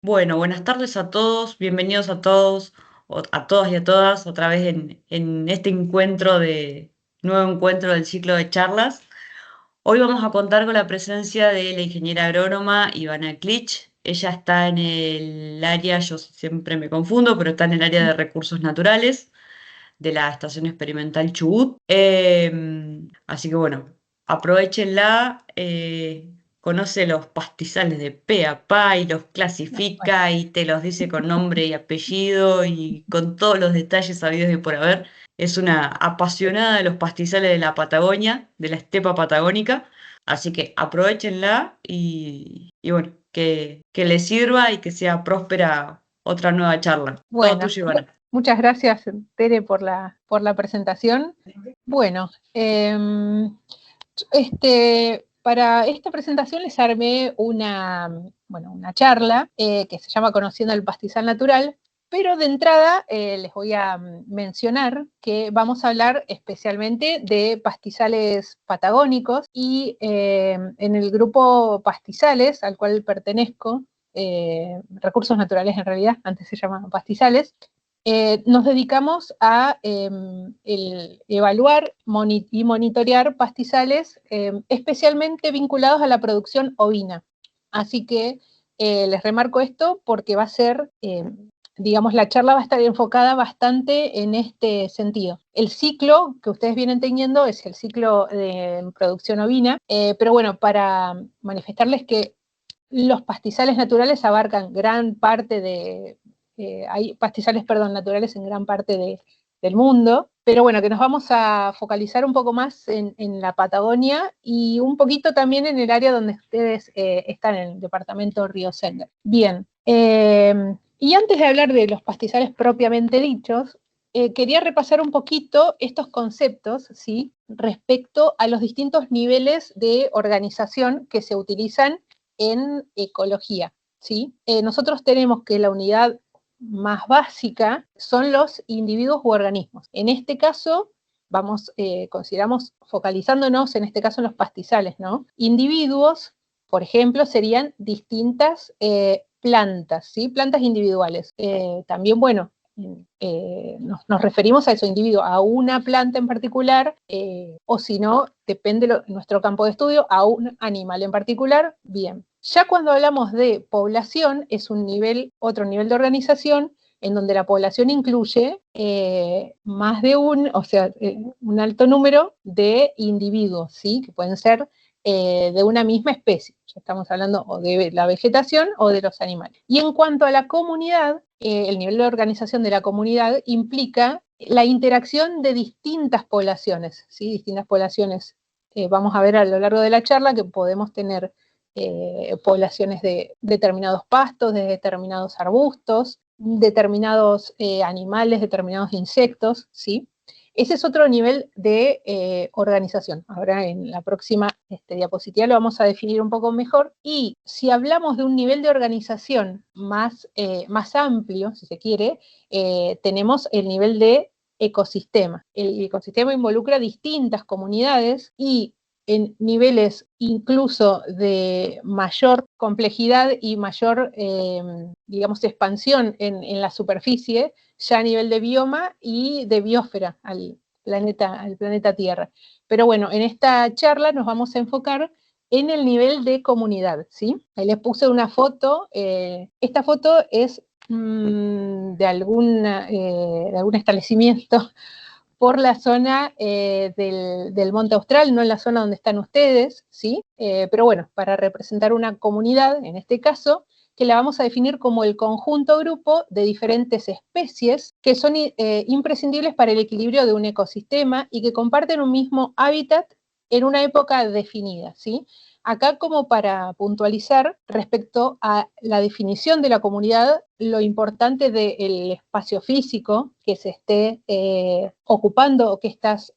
Bueno, buenas tardes a todos, bienvenidos a todos, a todas y a todas, otra vez en este nuevo encuentro del ciclo de charlas. Hoy vamos a contar con la presencia de la ingeniera agrónoma Ivana Klich. Ella está en el área, yo siempre me confundo, pero está en el área de recursos naturales de la Estación Experimental Chubut. Así que bueno, aprovechenla, conoce los pastizales de pe a pa y los Bueno, clasifica y te los dice con nombre y apellido y con todos los detalles sabidos y por haber. Es una apasionada de los pastizales de la Patagonia, de la estepa patagónica. Así que aprovechenla y bueno, que les sirva y que sea próspera otra nueva charla. Todo bueno, tuyo, Ivana. muchas gracias, Tere, por la presentación. Bueno, para esta presentación les armé una charla que se llama Conociendo el Pastizal Natural, pero de entrada les voy a mencionar que vamos a hablar especialmente de pastizales patagónicos y en el grupo Pastizales, al cual pertenezco, recursos naturales en realidad, antes se llamaban pastizales, nos dedicamos a evaluar y monitorear pastizales especialmente vinculados a la producción ovina. Así que les remarco esto porque va a ser, digamos, la charla va a estar enfocada bastante en este sentido. El ciclo que ustedes vienen teniendo es el ciclo de producción ovina, pero bueno, para manifestarles que los pastizales naturales abarcan gran parte hay pastizales, perdón, naturales en gran parte del mundo, pero bueno, que nos vamos a focalizar un poco más en la Patagonia y un poquito también en el área donde ustedes están, en el departamento Río Sender. Bien, y antes de hablar de los pastizales propiamente dichos, quería repasar un poquito estos conceptos, ¿sí?, respecto a los distintos niveles de organización que se utilizan en ecología, ¿sí? Nosotros tenemos que la unidad más básica son los individuos u organismos. En este caso, consideramos, focalizándonos en este caso en los pastizales, ¿no? Individuos, por ejemplo, serían distintas plantas, ¿sí? Plantas individuales. También, bueno, nos referimos a eso, individuo, a una planta en particular, o si no, depende de nuestro campo de estudio, a un animal en particular, bien. Ya cuando hablamos de población, es otro nivel de organización en donde la población incluye más de un alto número de individuos, ¿sí?, que pueden ser de una misma especie. Ya estamos hablando o de la vegetación o de los animales. Y en cuanto a la comunidad, el nivel de organización de la comunidad implica la interacción de distintas poblaciones, ¿sí? Distintas poblaciones. Vamos a ver a lo largo de la charla que podemos tener poblaciones de determinados pastos, de determinados arbustos, determinados animales, determinados insectos, ¿sí? Ese es otro nivel de organización. Ahora en la próxima diapositiva lo vamos a definir un poco mejor. Y si hablamos de un nivel de organización más amplio, si se quiere, tenemos el nivel de ecosistema. El ecosistema involucra distintas comunidades y en niveles incluso de mayor complejidad y mayor, digamos, expansión en la superficie, ya a nivel de bioma y de biosfera al planeta Tierra. Pero bueno, en esta charla nos vamos a enfocar en el nivel de comunidad, ¿sí? Ahí les puse una foto. Esta foto es de algún establecimiento por la zona del Monte Austral, no en la zona donde están ustedes, ¿sí? Pero bueno, para representar una comunidad, en este caso, que la vamos a definir como el conjunto grupo de diferentes especies que son imprescindibles para el equilibrio de un ecosistema y que comparten un mismo hábitat en una época definida, ¿sí? Acá, como para puntualizar respecto a la definición de la comunidad, lo importante del espacio físico que se esté ocupando o que estas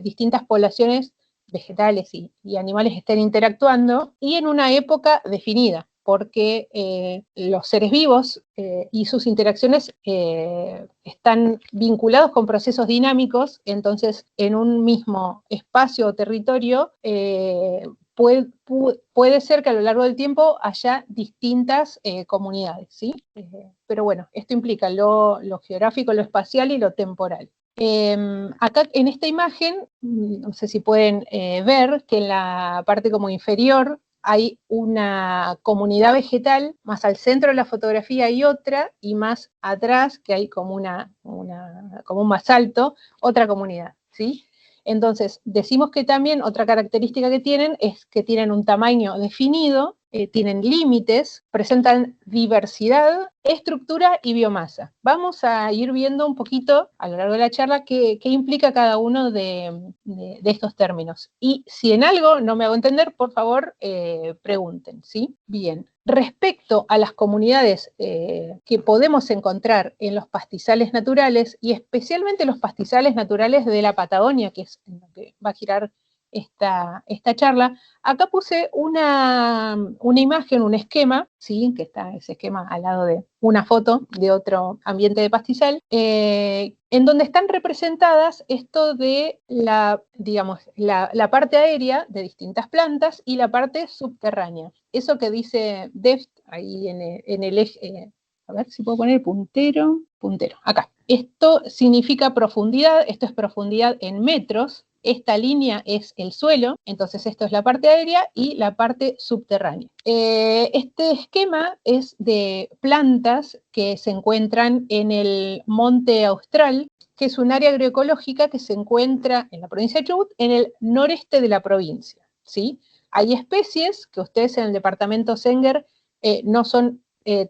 distintas poblaciones vegetales y animales estén interactuando, y en una época definida, porque los seres vivos y sus interacciones están vinculados con procesos dinámicos. Entonces en un mismo espacio o territorio puede ser que a lo largo del tiempo haya distintas comunidades, ¿sí? Pero bueno, esto implica lo geográfico, lo espacial y lo temporal. Acá en esta imagen, no sé si pueden ver que en la parte como inferior hay una comunidad vegetal, más al centro de la fotografía hay otra, y más atrás, que hay como como un basalto, otra comunidad, ¿sí? Entonces, decimos que también otra característica que tienen es que tienen un tamaño definido, tienen límites, presentan diversidad, estructura y biomasa. Vamos a ir viendo un poquito a lo largo de la charla qué implica cada uno de estos términos. Y si en algo no me hago entender, por favor, pregunten, ¿sí? Bien. Respecto a las comunidades que podemos encontrar en los pastizales naturales, y especialmente los pastizales naturales de la Patagonia, que es en lo que va a girar esta charla, acá puse una imagen, un esquema, ¿sí? Que está ese esquema al lado de una foto de otro ambiente de pastizal, en donde están representadas esto de digamos, la parte aérea de distintas plantas y la parte subterránea. Eso que dice DEFT ahí en el eje, a ver si puedo poner puntero, acá. Esto significa profundidad, esto es profundidad en metros. Esta línea es el suelo, entonces esto es la parte aérea y la parte subterránea. Este esquema es de plantas que se encuentran en el Monte Austral, que es un área agroecológica que se encuentra en la provincia de Chubut, en el noreste de la provincia, ¿sí? Hay especies que ustedes en el departamento Senger no son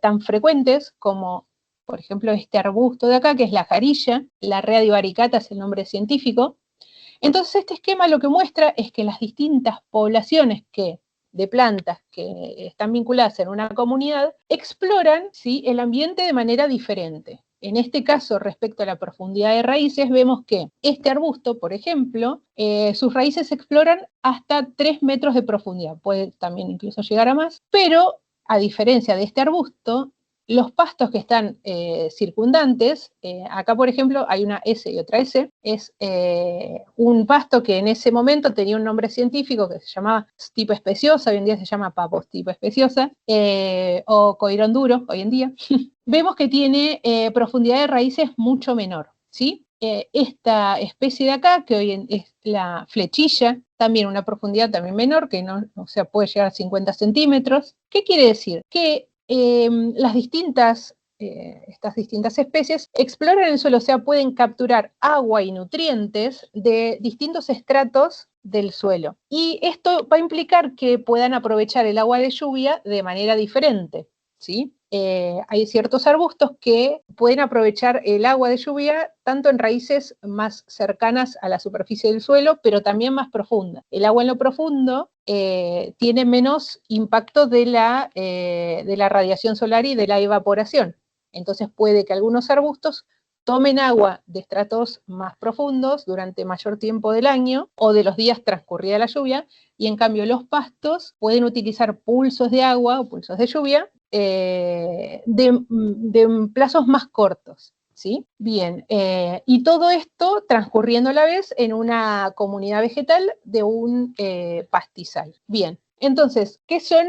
tan frecuentes como, por ejemplo, este arbusto de acá, que es la jarilla, la Rea divaricata es el nombre científico. Entonces este esquema lo que muestra es que las distintas poblaciones de plantas que están vinculadas en una comunidad exploran, ¿sí?, el ambiente de manera diferente. En este caso, respecto a la profundidad de raíces, vemos que este arbusto, por ejemplo, sus raíces exploran hasta 3 metros de profundidad, puede también incluso llegar a más, pero a diferencia de este arbusto, los pastos que están circundantes, acá por ejemplo hay una S y otra S, es un pasto que en ese momento tenía un nombre científico que se llamaba Stipa speciosa, hoy en día se llama Papo Stipa speciosa, o coirón duro, hoy en día. Vemos que tiene profundidad de raíces mucho menor, ¿sí? Esta especie de acá, que hoy es la flechilla, también una profundidad también menor, que no, o sea, puede llegar a 50 centímetros. ¿Qué quiere decir? Que estas distintas especies exploran el suelo, o sea, pueden capturar agua y nutrientes de distintos estratos del suelo. Y esto va a implicar que puedan aprovechar el agua de lluvia de manera diferente, ¿sí? Hay ciertos arbustos que pueden aprovechar el agua de lluvia tanto en raíces más cercanas a la superficie del suelo, pero también más profundas. El agua en lo profundo tiene menos impacto de la radiación solar y de la evaporación. Entonces puede que algunos arbustos tomen agua de estratos más profundos durante mayor tiempo del año o de los días transcurrida la lluvia, y en cambio los pastos pueden utilizar pulsos de agua o pulsos de lluvia de plazos más cortos, ¿sí? Bien, y todo esto transcurriendo a la vez en una comunidad vegetal de un pastizal. Bien, entonces, ¿qué son?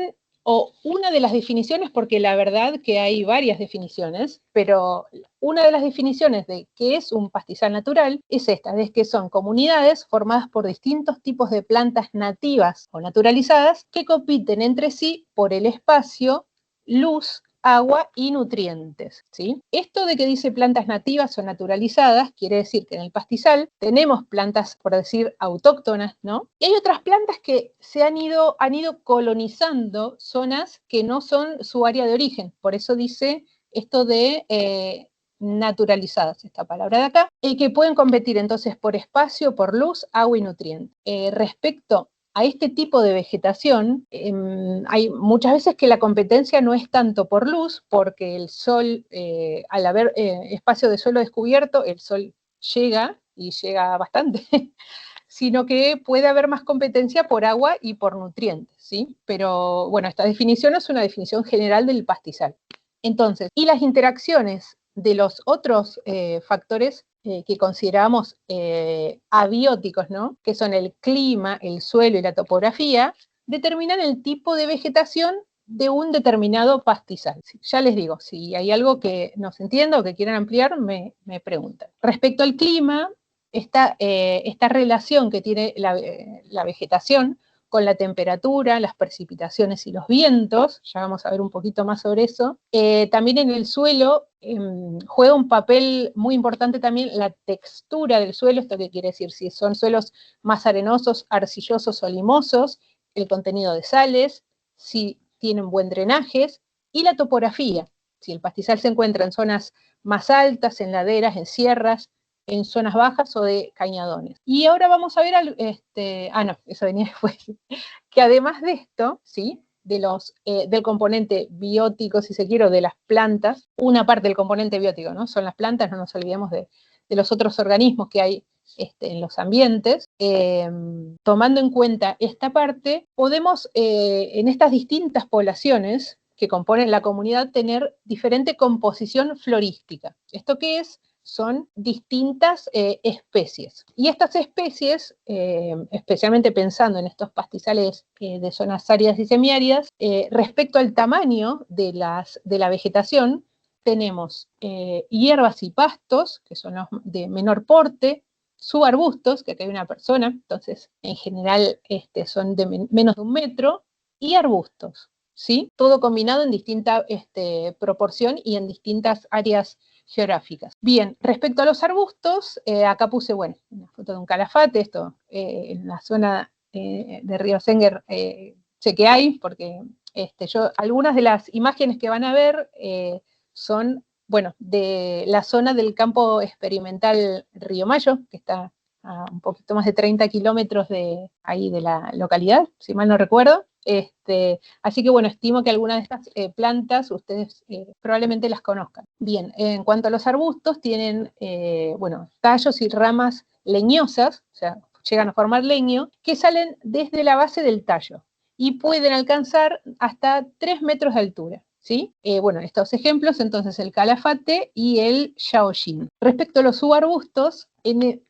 O una de las definiciones, porque la verdad que hay varias definiciones, pero una de las definiciones de qué es un pastizal natural es esta, es que son comunidades formadas por distintos tipos de plantas nativas o naturalizadas que compiten entre sí por el espacio, luz, agua y nutrientes, ¿sí? Esto de que dice plantas nativas o naturalizadas quiere decir que en el pastizal tenemos plantas, por decir, autóctonas, ¿no? Y hay otras plantas que han ido colonizando zonas que no son su área de origen, por eso dice esto de naturalizadas, esta palabra de acá, que pueden competir entonces por espacio, por luz, agua y nutrientes. Respecto a este tipo de vegetación, hay muchas veces que la competencia no es tanto por luz, porque el sol, al haber espacio de suelo descubierto, el sol llega, y llega bastante, sino que puede haber más competencia por agua y por nutrientes, ¿sí? Pero bueno, esta definición es una definición general del pastizal. Entonces, y las interacciones de los otros factores que consideramos abióticos, ¿no?, que son el clima, el suelo y la topografía, determinan el tipo de vegetación de un determinado pastizal. Ya les digo, si hay algo que no se entienda o que quieran ampliar, me preguntan. Respecto al clima, esta relación que tiene la vegetación con la temperatura, las precipitaciones y los vientos, ya vamos a ver un poquito más sobre eso. También en el suelo juega un papel muy importante también la textura del suelo, esto qué quiere decir, si son suelos más arenosos, arcillosos o limosos, el contenido de sales, si tienen buen drenaje, y la topografía, si el pastizal se encuentra en zonas más altas, en laderas, en sierras, en zonas bajas o de cañadones. Y ahora vamos a ver, no, eso venía después, que además de esto, ¿sí? Del componente biótico, si se quiere, o de las plantas, una parte del componente biótico, ¿no? Son las plantas, no nos olvidemos de los otros organismos que hay en los ambientes. Tomando en cuenta esta parte, podemos en estas distintas poblaciones que componen la comunidad tener diferente composición florística. ¿Esto qué es? Son distintas especies. Y estas especies, especialmente pensando en estos pastizales de zonas áridas y semiáridas, respecto al tamaño de la vegetación, tenemos hierbas y pastos, que son los de menor porte, subarbustos, que acá hay una persona, entonces en general son de menos de 1 metro, y arbustos, ¿sí? Todo combinado en distinta proporción y en distintas áreas geográficas. Bien, respecto a los arbustos, acá puse, bueno, una foto de un calafate, esto en la zona de Río Senguer sé que hay, porque algunas de las imágenes que van a ver son, bueno, de la zona del campo experimental Río Mayo, que está a un poquito más de 30 kilómetros de ahí de la localidad, si mal no recuerdo. Así que bueno, estimo que algunas de estas plantas ustedes probablemente las conozcan. Bien, en cuanto a los arbustos, tienen, bueno, tallos y ramas leñosas, o sea, llegan a formar leño, que salen desde la base del tallo y pueden alcanzar hasta 3 metros de altura. ¿Sí? Bueno, estos ejemplos, entonces el calafate y el shaoxin. Respecto a los subarbustos,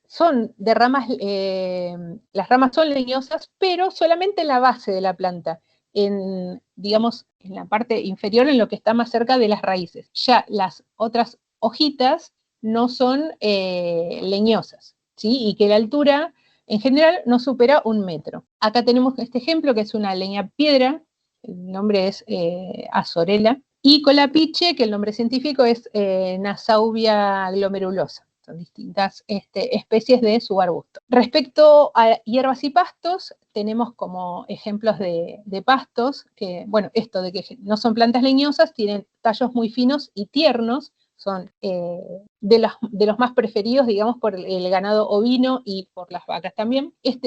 son de ramas, las ramas son leñosas, pero solamente en la base de la planta, digamos, en la parte inferior, en lo que está más cerca de las raíces. Ya las otras hojitas no son leñosas, ¿sí? Y que la altura, en general, no supera 1 metro. Acá tenemos este ejemplo, que es una leña piedra, el nombre es Azorella, y colapiche, que el nombre científico es Nasaubia glomerulosa. Son distintas especies de subarbusto. Respecto a hierbas y pastos, tenemos como ejemplos de pastos, que, bueno, esto de que no son plantas leñosas, tienen tallos muy finos y tiernos, son de los más preferidos, digamos, por el ganado ovino y por las vacas también. Es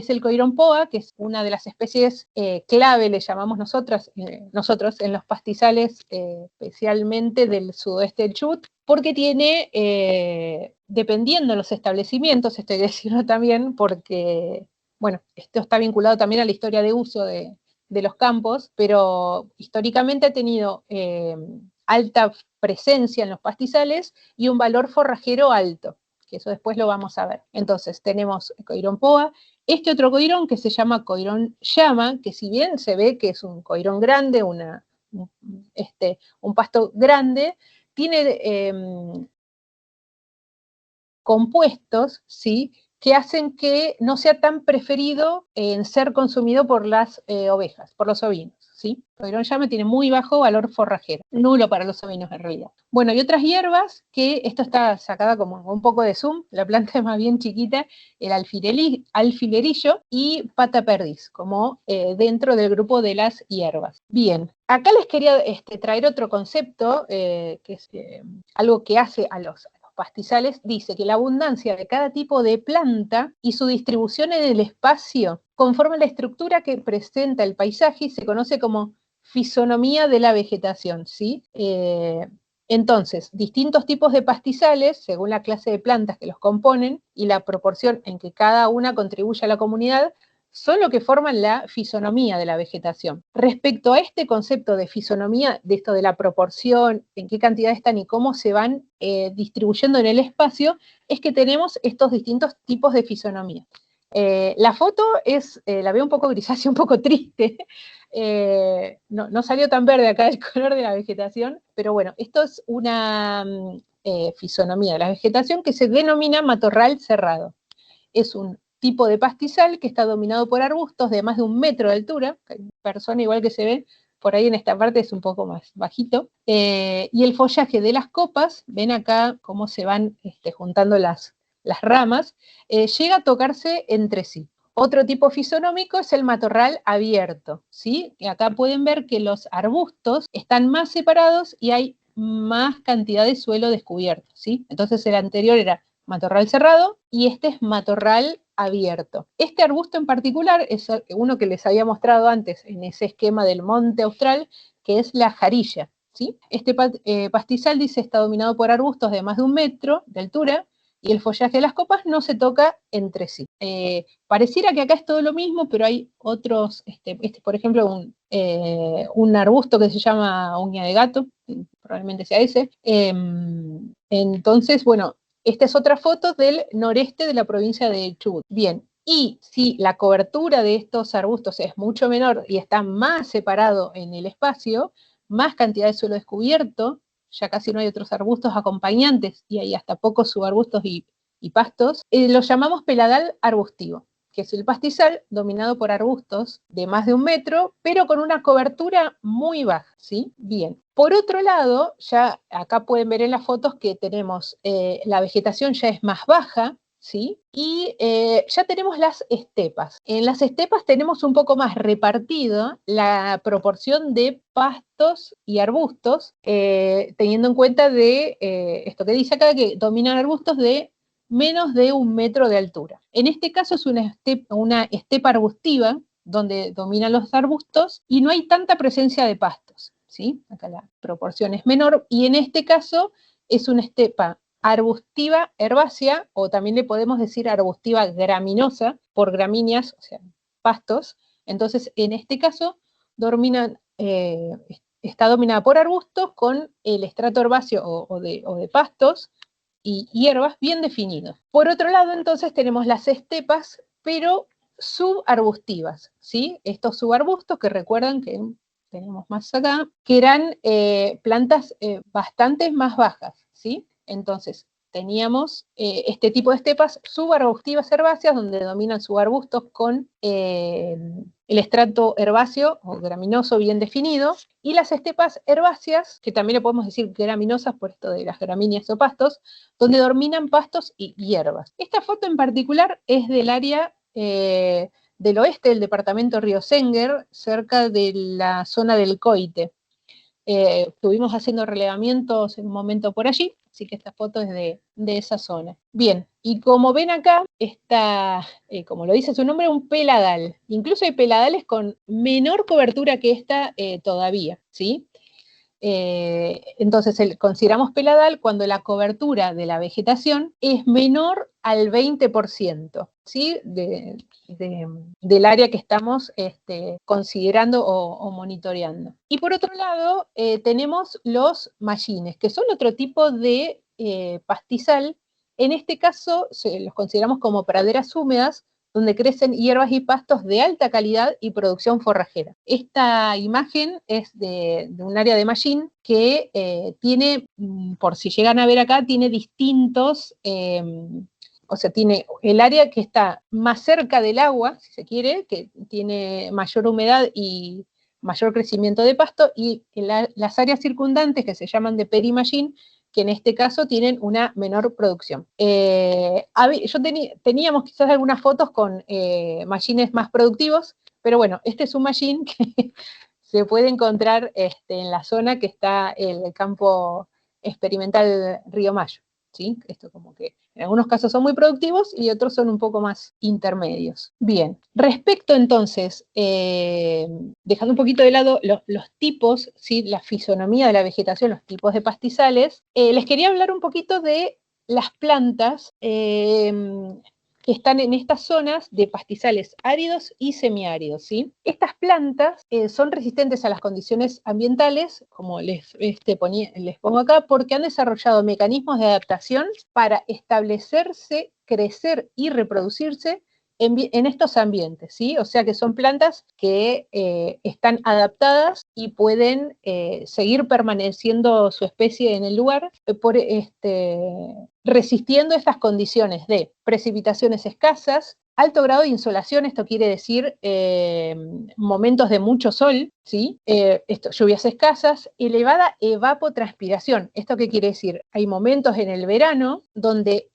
el coirón poa, que es una de las especies clave, le llamamos nosotros en los pastizales, especialmente del sudoeste del Chubut, porque tiene, dependiendo de los establecimientos, esto hay que decirlo también, porque, bueno, esto está vinculado también a la historia de uso de los campos, pero históricamente ha tenido alta presencia en los pastizales y un valor forrajero alto, que eso después lo vamos a ver. Entonces tenemos el coirón poa, este otro coirón que se llama coirón llama, que si bien se ve que es un coirón grande, un pasto grande, tiene compuestos, ¿sí?, que hacen que no sea tan preferido en ser consumido por las ovejas, por los ovinos. ¿Sí? El coirón llama tiene muy bajo valor forrajero, nulo para los ovinos en realidad. Bueno, y otras hierbas, que esto está sacada como un poco de zoom, la planta es más bien chiquita, el alfilerillo y pata perdiz, como dentro del grupo de las hierbas. Bien, acá les quería traer otro concepto, que es algo que hace a los pastizales, dice que la abundancia de cada tipo de planta y su distribución en el espacio conforman la estructura que presenta el paisaje y se conoce como fisonomía de la vegetación, ¿sí? Entonces, distintos tipos de pastizales, según la clase de plantas que los componen y la proporción en que cada una contribuye a la comunidad, son lo que forman la fisonomía de la vegetación. Respecto a este concepto de fisonomía, de esto de la proporción, en qué cantidad están y cómo se van distribuyendo en el espacio, es que tenemos estos distintos tipos de fisonomía. La foto la veo un poco grisácea, un poco triste. No salió tan verde acá el color de la vegetación, pero bueno, esto es una fisonomía de la vegetación que se denomina matorral cerrado. Es un tipo de pastizal que está dominado por arbustos de más de 1 metro de altura, persona igual que se ve, por ahí en esta parte es un poco más bajito, y el follaje de las copas, ven acá cómo se van juntando las ramas, llega a tocarse entre sí. Otro tipo fisonómico es el matorral abierto, ¿sí? Y acá pueden ver que los arbustos están más separados y hay más cantidad de suelo descubierto, ¿sí? Entonces el anterior era matorral cerrado y este es matorral abierto. Este arbusto en particular es uno que les había mostrado antes en ese esquema del monte austral, que es la jarilla, ¿sí? Este pastizal, dice, está dominado por arbustos de más de 1 metro de altura y el follaje de las copas no se toca entre sí. Pareciera que acá es todo lo mismo, pero hay otros, por ejemplo, un arbusto que se llama uña de gato, probablemente sea ese. Entonces, bueno, esta es otra foto del noreste de la provincia de Chubut. Bien, y si la cobertura de estos arbustos es mucho menor y está más separado en el espacio, más cantidad de suelo descubierto, ya casi no hay otros arbustos acompañantes y hay hasta pocos subarbustos y pastos, lo llamamos peladal arbustivo, que es el pastizal dominado por arbustos de más de 1 metro, pero con una cobertura muy baja, ¿sí? Bien. Por otro lado, ya acá pueden ver en las fotos que tenemos, la vegetación ya es más baja, ¿sí? Y ya tenemos las estepas. En las estepas tenemos un poco más repartido la proporción de pastos y arbustos, teniendo en cuenta de esto que dice acá, que dominan arbustos de menos de 1 metro de altura. En este caso es una estepa arbustiva, donde dominan los arbustos y no hay tanta presencia de pastos, ¿sí? Acá la proporción es menor, y en este caso es una estepa arbustiva herbácea, o también le podemos decir arbustiva graminosa, por gramíneas, o sea, pastos. Entonces, en este caso, está dominada por arbustos con el estrato herbáceo o de pastos y hierbas bien definidos. Por otro lado, entonces, tenemos las estepas, pero subarbustivas, ¿sí? Estos subarbustos que recuerdan que tenemos más acá, que eran plantas bastante más bajas, ¿sí? Entonces, teníamos este tipo de estepas subarbustivas herbáceas, donde dominan subarbustos con el estrato herbáceo o graminoso bien definido, y las estepas herbáceas, que también le podemos decir graminosas por esto de las gramíneas o pastos, donde dominan pastos y hierbas. Esta foto en particular es del área del oeste del departamento Río Senguer, cerca de la zona del Coite. Estuvimos haciendo relevamientos en un momento por allí, así que esta foto es de esa zona. Bien, y como ven acá, está, como lo dice su nombre, un peladal. Incluso hay peladales con menor cobertura que esta todavía, ¿sí? Entonces, consideramos peladal cuando la cobertura de la vegetación es menor al 20%, ¿sí? Del área que estamos considerando o monitoreando. Y por otro lado, tenemos los mallines, que son otro tipo de pastizal. En este caso, los consideramos como praderas húmedas, donde crecen hierbas y pastos de alta calidad y producción forrajera. Esta imagen es de un área de mallín que tiene, por si llegan a ver acá, tiene distintos, o sea, tiene el área que está más cerca del agua, si se quiere, que tiene mayor humedad y mayor crecimiento de pasto, y las áreas circundantes, que se llaman de perimallín, que en este caso tienen una menor producción. Teníamos quizás algunas fotos con mallines más productivos, pero bueno, este es un mallín que se puede encontrar en la zona que está el campo experimental Río Mayo, ¿sí? Esto como que en algunos casos son muy productivos y otros son un poco más intermedios. Bien, respecto entonces, dejando un poquito de lado los tipos, ¿sí? La fisonomía de la vegetación, los tipos de pastizales, les quería hablar un poquito de las plantas que están en estas zonas de pastizales áridos y semiáridos, ¿sí? Estas plantas son resistentes a las condiciones ambientales, como les pongo acá, porque han desarrollado mecanismos de adaptación para establecerse, crecer y reproducirse en estos ambientes, ¿sí? O sea que son plantas que están adaptadas y pueden seguir permaneciendo su especie en el lugar resistiendo estas condiciones de precipitaciones escasas, alto grado de insolación, esto quiere decir momentos de mucho sol, ¿sí? Lluvias escasas, elevada evapotranspiración. ¿Esto qué quiere decir? Hay momentos en el verano donde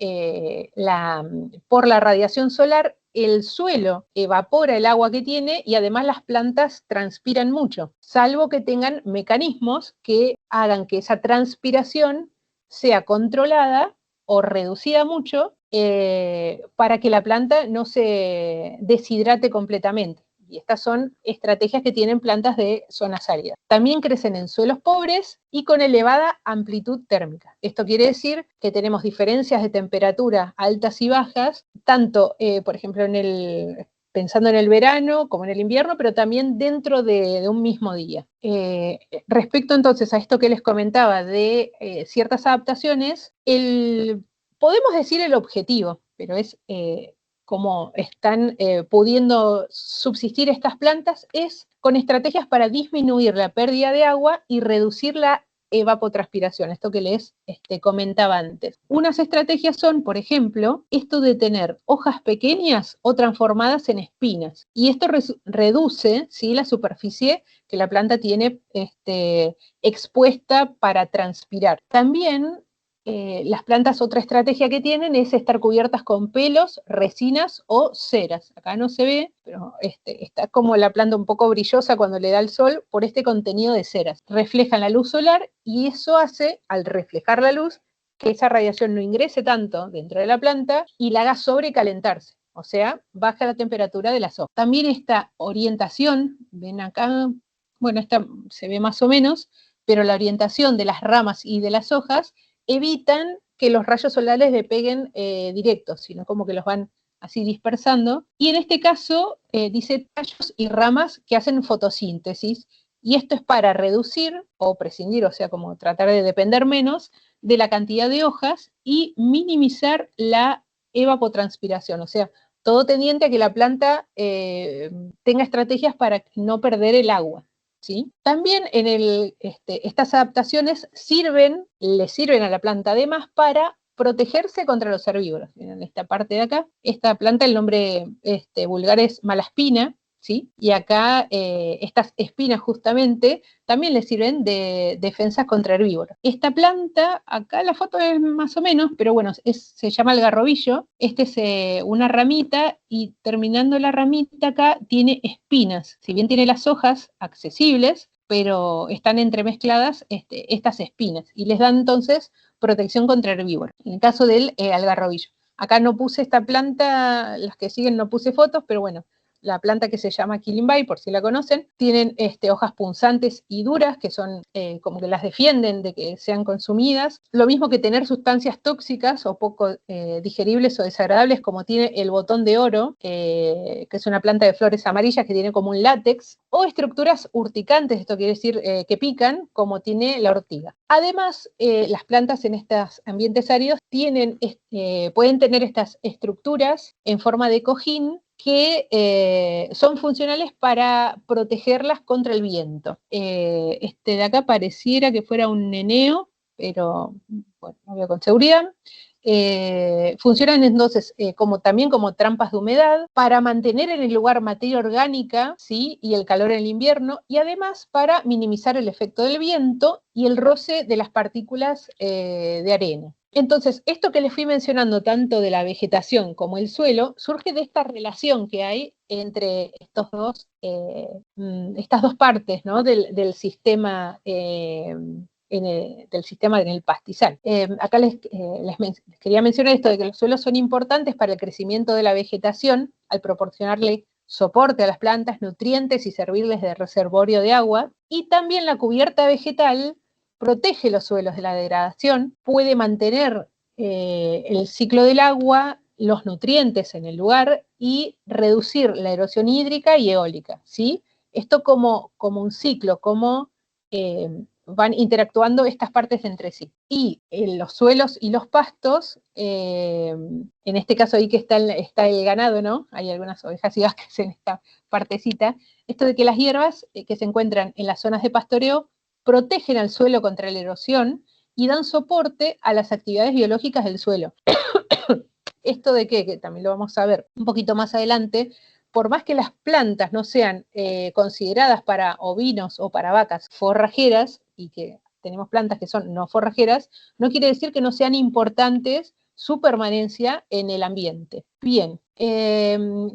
por la radiación solar el suelo evapora el agua que tiene y además las plantas transpiran mucho, salvo que tengan mecanismos que hagan que esa transpiración sea controlada o reducida mucho para que la planta no se deshidrate completamente. Y estas son estrategias que tienen plantas de zonas áridas. También crecen en suelos pobres y con elevada amplitud térmica. Esto quiere decir que tenemos diferencias de temperatura altas y bajas, tanto, por ejemplo, pensando en el verano como en el invierno, pero también dentro de un mismo día. Respecto entonces a esto que les comentaba de ciertas adaptaciones, podemos decir el objetivo, pero es cómo están pudiendo subsistir estas plantas, es con estrategias para disminuir la pérdida de agua y reducir la evapotranspiración, esto que les comentaba antes. Unas estrategias son, por ejemplo, esto de tener hojas pequeñas o transformadas en espinas, y esto reduce, ¿sí?, la superficie que la planta tiene expuesta para transpirar. También las plantas, otra estrategia que tienen es estar cubiertas con pelos, resinas o ceras. Acá no se ve, pero está como la planta un poco brillosa cuando le da el sol por este contenido de ceras. Reflejan la luz solar y eso hace, al reflejar la luz, que esa radiación no ingrese tanto dentro de la planta y la haga sobrecalentarse. O sea, baja la temperatura de las hojas. También esta orientación, ven acá, bueno, esta se ve más o menos, pero la orientación de las ramas y de las hojas evitan que los rayos solares le peguen directos, sino como que los van así dispersando. Y en este caso dice tallos y ramas que hacen fotosíntesis, y esto es para reducir o prescindir, o sea, como tratar de depender menos de la cantidad de hojas y minimizar la evapotranspiración, o sea, todo tendiente a que la planta tenga estrategias para no perder el agua. ¿Sí? También estas adaptaciones le sirven a la planta además para protegerse contra los herbívoros. En esta parte de acá, esta planta, el nombre vulgar es malaspina, ¿sí? Y acá estas espinas justamente también le sirven de defensas contra herbívoros. Esta planta, acá la foto es más o menos, pero bueno, se llama algarrobillo. Este es una ramita y terminando la ramita acá tiene espinas. Si bien tiene las hojas accesibles, pero están entremezcladas estas espinas y les dan entonces protección contra herbívoros. En el caso del algarrobillo. Acá no puse esta planta, las que siguen no puse fotos, pero bueno, la planta que se llama Quilimbay, por si la conocen, tienen hojas punzantes y duras que son como que las defienden de que sean consumidas. Lo mismo que tener sustancias tóxicas o poco digeribles o desagradables, como tiene el botón de oro, que es una planta de flores amarillas que tiene como un látex, o estructuras urticantes, esto quiere decir que pican, como tiene la ortiga. Además, las plantas en estos ambientes áridos pueden tener estas estructuras en forma de cojín que son funcionales para protegerlas contra el viento. Este de acá pareciera que fuera un neneo, pero bueno, no veo con seguridad. Funcionan entonces también como trampas de humedad para mantener en el lugar materia orgánica, ¿sí?, y el calor en el invierno, y además para minimizar el efecto del viento y el roce de las partículas de arena. Entonces, esto que les fui mencionando, tanto de la vegetación como el suelo, surge de esta relación que hay entre estas dos partes, ¿no?, del sistema del sistema en el pastizal. Acá les quería mencionar esto de que los suelos son importantes para el crecimiento de la vegetación al proporcionarle soporte a las plantas, nutrientes y servirles de reservorio de agua, y también la cubierta vegetal protege los suelos de la degradación, puede mantener el ciclo del agua, los nutrientes en el lugar y reducir la erosión hídrica y eólica, ¿sí? Esto como un ciclo, como van interactuando estas partes entre sí. Y en los suelos y los pastos, en este caso ahí que está el ganado, ¿no? Hay algunas ovejas y vacas en esta partecita. Esto de que las hierbas que se encuentran en las zonas de pastoreo protegen al suelo contra la erosión y dan soporte a las actividades biológicas del suelo. Esto de que también lo vamos a ver un poquito más adelante, por más que las plantas no sean consideradas para ovinos o para vacas forrajeras, y que tenemos plantas que son no forrajeras, no quiere decir que no sean importantes su permanencia en el ambiente. Bien,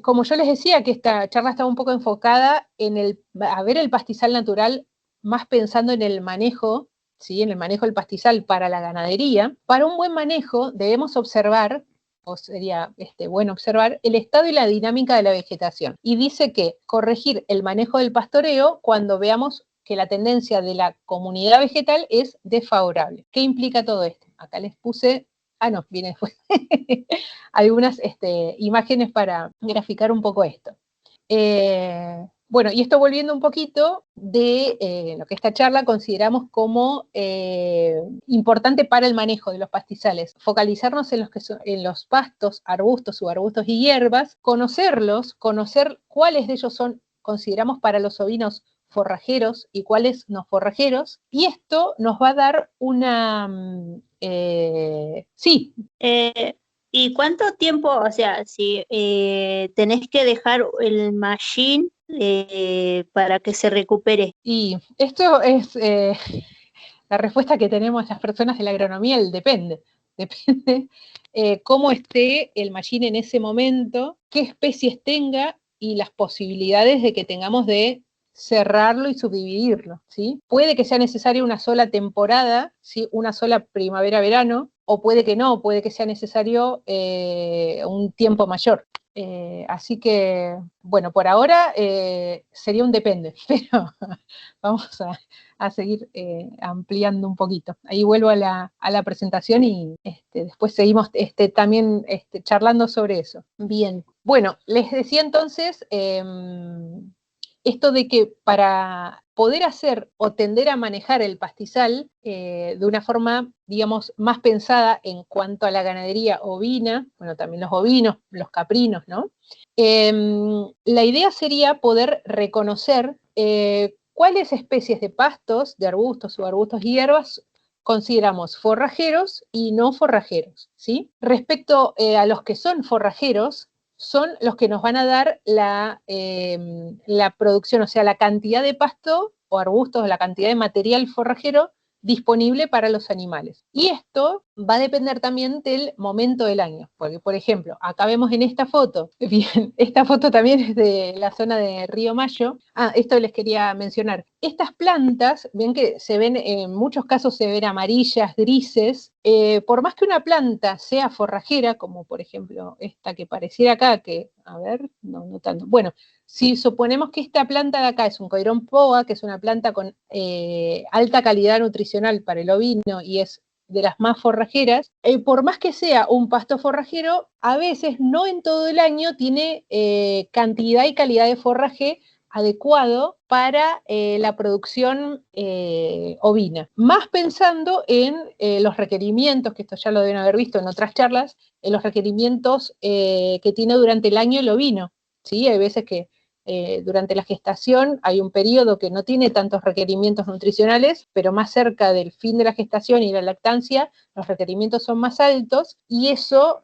como yo les decía que esta charla estaba un poco enfocada en a ver el pastizal natural, más pensando en el manejo, ¿sí? En el manejo del pastizal para la ganadería. Para un buen manejo debemos observar, o sería bueno observar, el estado y la dinámica de la vegetación. Y dice que corregir el manejo del pastoreo cuando veamos que la tendencia de la comunidad vegetal es desfavorable. ¿Qué implica todo esto? Acá les puse, no, viene después, algunas imágenes para graficar un poco esto. Bueno, y esto volviendo un poquito de lo que esta charla consideramos como importante para el manejo de los pastizales. Focalizarnos en los pastos, arbustos, subarbustos y hierbas, conocerlos, conocer cuáles de ellos consideramos para los ovinos forrajeros y cuáles no forrajeros, y esto nos va a dar una... sí. ¿Y cuánto tiempo, o sea, si tenés que dejar el mallín para que se recupere? Y esto es la respuesta que tenemos las personas de la agronomía, el depende. Depende cómo esté el mallín en ese momento, qué especies tenga y las posibilidades de que tengamos de cerrarlo y subdividirlo, ¿sí? Puede que sea necesaria una sola temporada, ¿sí? Una sola primavera-verano, o puede que no, puede que sea necesario un tiempo mayor. Así que, bueno, por ahora sería un depende, pero vamos a seguir ampliando un poquito. Ahí vuelvo a la presentación y después seguimos también charlando sobre eso. Bien, bueno, les decía entonces esto de que para poder hacer o tender a manejar el pastizal de una forma, digamos, más pensada en cuanto a la ganadería ovina, bueno, también los ovinos, los caprinos, ¿no? La idea sería poder reconocer cuáles especies de pastos, de arbustos, subarbustos y hierbas consideramos forrajeros y no forrajeros, ¿sí? Respecto a los que son forrajeros, son los que nos van a dar la producción, o sea, la cantidad de pasto o arbustos, la cantidad de material forrajero disponible para los animales. Y esto va a depender también del momento del año, porque, por ejemplo, acá vemos en esta foto, bien, esta foto también es de la zona de Río Mayo. Esto les quería mencionar. Estas plantas, ven que se ven, en muchos casos se ven amarillas, grises, por más que una planta sea forrajera, como por ejemplo esta que pareciera acá, que, a ver, no tanto, bueno, si suponemos que esta planta de acá es un coirón poa, que es una planta con alta calidad nutricional para el ovino y es de las más forrajeras, por más que sea un pasto forrajero, a veces no en todo el año tiene cantidad y calidad de forraje adecuado para la producción ovina. Más pensando en los requerimientos, que esto ya lo deben haber visto en otras charlas, en los requerimientos que tiene durante el año el ovino. ¿Sí? Hay veces que durante la gestación hay un periodo que no tiene tantos requerimientos nutricionales, pero más cerca del fin de la gestación y la lactancia, los requerimientos son más altos y eso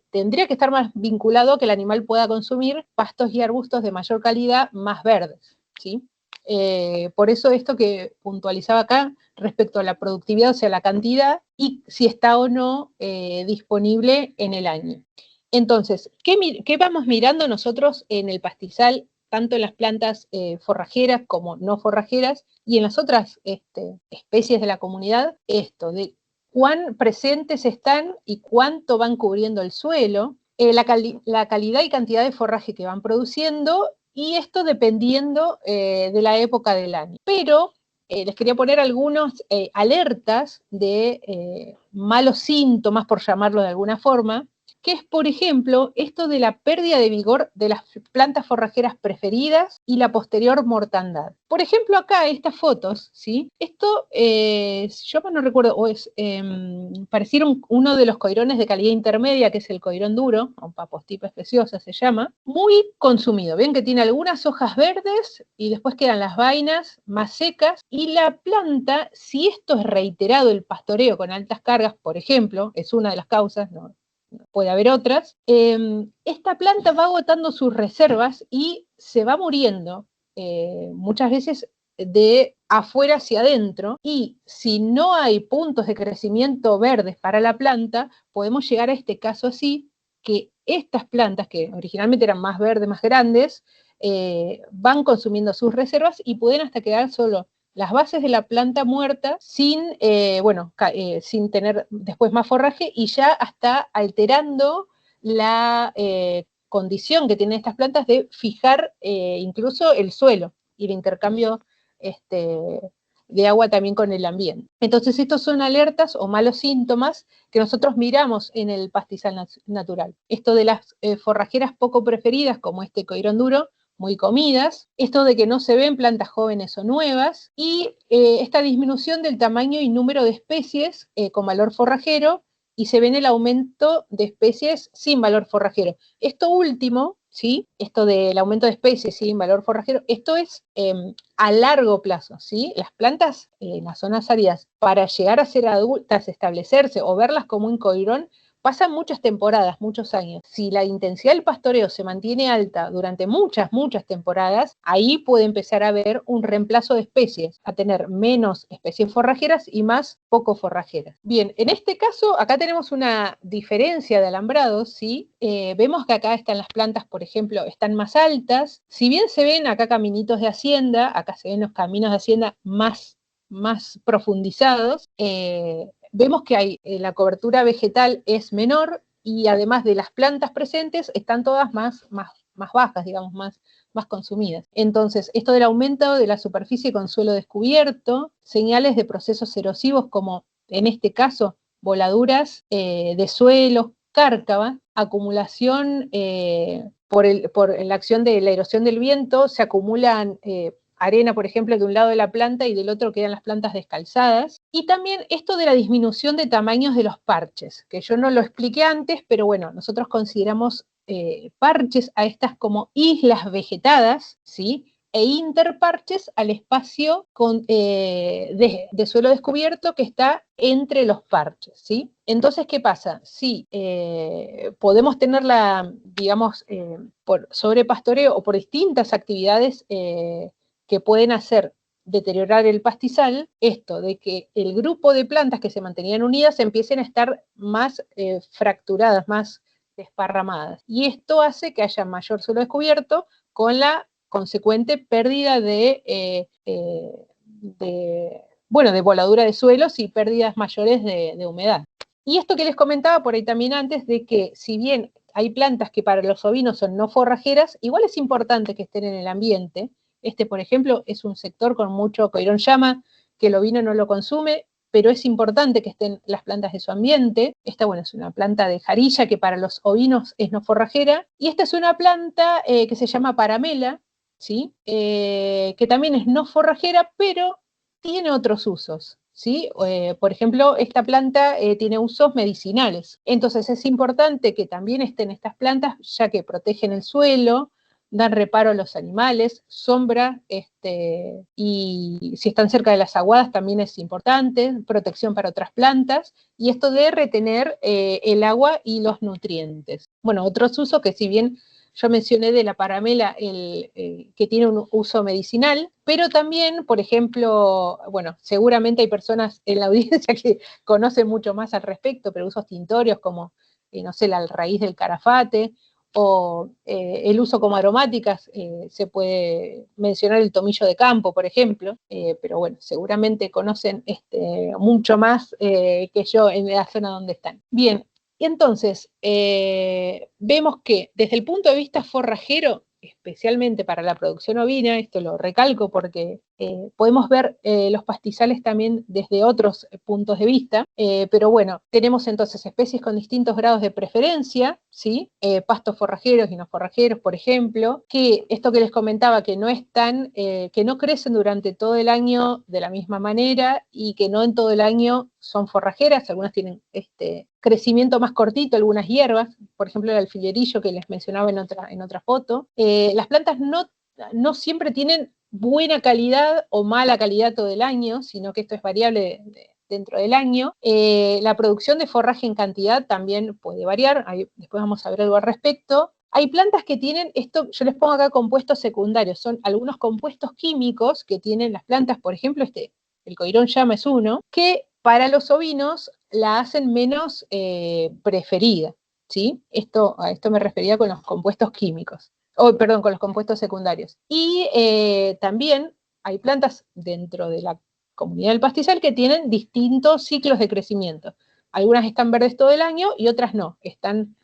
tendría que estar más vinculado a que el animal pueda consumir pastos y arbustos de mayor calidad más verdes, ¿sí? Por eso esto que puntualizaba acá respecto a la productividad, o sea, la cantidad y si está o no disponible en el año. Entonces, ¿qué vamos mirando nosotros en el pastizal, tanto en las plantas forrajeras como no forrajeras y en las otras especies de la comunidad? Esto de cuán presentes están y cuánto van cubriendo el suelo, la calidad y cantidad de forraje que van produciendo, y esto dependiendo de la época del año. Pero les quería poner algunos alertas de malos síntomas, por llamarlo de alguna forma, que es, por ejemplo, esto de la pérdida de vigor de las plantas forrajeras preferidas y la posterior mortandad. Por ejemplo, acá estas fotos, ¿sí? Esto, yo no recuerdo, o es, parecieron uno de los coirones de calidad intermedia, que es el coirón duro, o Papostipa especiosa se llama, muy consumido. Ven que tiene algunas hojas verdes y después quedan las vainas más secas, y la planta, si esto es reiterado, el pastoreo con altas cargas, por ejemplo, es una de las causas, no puede haber otras, esta planta va agotando sus reservas y se va muriendo, muchas veces de afuera hacia adentro, y si no hay puntos de crecimiento verdes para la planta, podemos llegar a este caso así, que estas plantas, que originalmente eran más verdes, más grandes, van consumiendo sus reservas y pueden hasta quedar solo las bases de la planta muerta sin, sin tener después más forraje, y ya está alterando la condición que tienen estas plantas de fijar incluso el suelo y el intercambio de agua también con el ambiente. Entonces estos son alertas o malos síntomas que nosotros miramos en el pastizal natural. Esto de las forrajeras poco preferidas, como este coirón duro, muy comidas, esto de que no se ven plantas jóvenes o nuevas, y esta disminución del tamaño y número de especies con valor forrajero, y se ve en el aumento de especies sin valor forrajero. Esto último, ¿sí? Esto del aumento de especies sin valor forrajero, esto es a largo plazo, ¿sí? Las plantas en las zonas áridas, para llegar a ser adultas, establecerse o verlas como un coirón, pasan muchas temporadas, muchos años. Si la intensidad del pastoreo se mantiene alta durante muchas temporadas, ahí puede empezar a haber un reemplazo de especies, a tener menos especies forrajeras y más poco forrajeras. Bien, en este caso, acá tenemos una diferencia de alambrados, ¿sí? Vemos que acá están las plantas, por ejemplo, están más altas. Si bien se ven acá caminitos de hacienda, acá se ven los caminos de hacienda más profundizados, vemos que hay, la cobertura vegetal es menor, y además de las plantas presentes, están todas más bajas, digamos, más consumidas. Entonces, esto del aumento de la superficie con suelo descubierto, señales de procesos erosivos como, en este caso, voladuras de suelos, cárcava, acumulación por la acción de la erosión del viento, se acumulan arena, por ejemplo, de un lado de la planta y del otro quedan las plantas descalzadas. Y también esto de la disminución de tamaños de los parches, que yo no lo expliqué antes, pero bueno, nosotros consideramos parches a estas como islas vegetadas, ¿sí? E interparches al espacio de suelo descubierto que está entre los parches, ¿sí? Entonces, ¿qué pasa? Sí, podemos tenerla, digamos, por sobrepastoreo o por distintas actividades que pueden hacer deteriorar el pastizal, esto de que el grupo de plantas que se mantenían unidas empiecen a estar más fracturadas, más desparramadas. Y esto hace que haya mayor suelo descubierto, con la consecuente pérdida de voladura de suelos y pérdidas mayores de humedad. Y esto que les comentaba por ahí también antes, de que si bien hay plantas que para los ovinos son no forrajeras, igual es importante que estén en el ambiente. Este, por ejemplo, es un sector con mucho coirón llama, que el ovino no lo consume, pero es importante que estén las plantas de su ambiente. Esta, bueno, es una planta de jarilla que para los ovinos es no forrajera. Y esta es una planta que se llama paramela, ¿sí? Que también es no forrajera, pero tiene otros usos, ¿sí? Por ejemplo, esta planta tiene usos medicinales. Entonces es importante que también estén estas plantas, ya que protegen el suelo, dan reparo a los animales, sombra, y si están cerca de las aguadas también es importante, protección para otras plantas, y esto de retener el agua y los nutrientes. Bueno, otros usos que, si bien yo mencioné de la paramela que tiene un uso medicinal, pero también, por ejemplo, bueno, seguramente hay personas en la audiencia que conocen mucho más al respecto, pero usos tintorios como, no sé, la raíz del carafate, o el uso como aromáticas, se puede mencionar el tomillo de campo, por ejemplo, pero bueno, seguramente conocen mucho más que yo en la zona donde están. Bien, y entonces vemos que desde el punto de vista forrajero es especialmente para la producción ovina, esto lo recalco porque podemos ver los pastizales también desde otros puntos de vista, pero bueno, tenemos entonces especies con distintos grados de preferencia, ¿sí? Pastos forrajeros y no forrajeros, por ejemplo, que esto que les comentaba, que no están, que no crecen durante todo el año de la misma manera y que no en todo el año son forrajeras, algunas tienen crecimiento más cortito, algunas hierbas, por ejemplo el alfilerillo que les mencionaba en otra foto. Las plantas no siempre tienen buena calidad o mala calidad todo el año, sino que esto es variable dentro del año. La producción de forraje en cantidad también puede variar, después vamos a ver algo al respecto. Hay plantas que tienen, esto yo les pongo acá compuestos secundarios, son algunos compuestos químicos que tienen las plantas, por ejemplo el coirón llama es uno, que para los ovinos la hacen menos preferida, ¿sí? A esto me refería con los compuestos químicos. Perdón, con los compuestos secundarios. Y también hay plantas dentro de la comunidad del pastizal que tienen distintos ciclos de crecimiento. Algunas están verdes todo el año y otras no. Están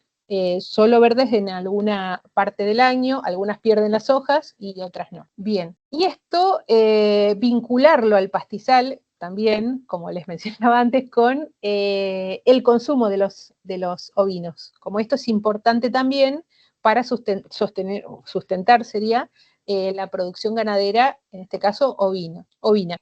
solo verdes en alguna parte del año, algunas pierden las hojas y otras no. Bien, y esto vincularlo al pastizal también, como les mencionaba antes, con el consumo de los ovinos. Como esto es importante también para sustentar sería la producción ganadera, en este caso ovina.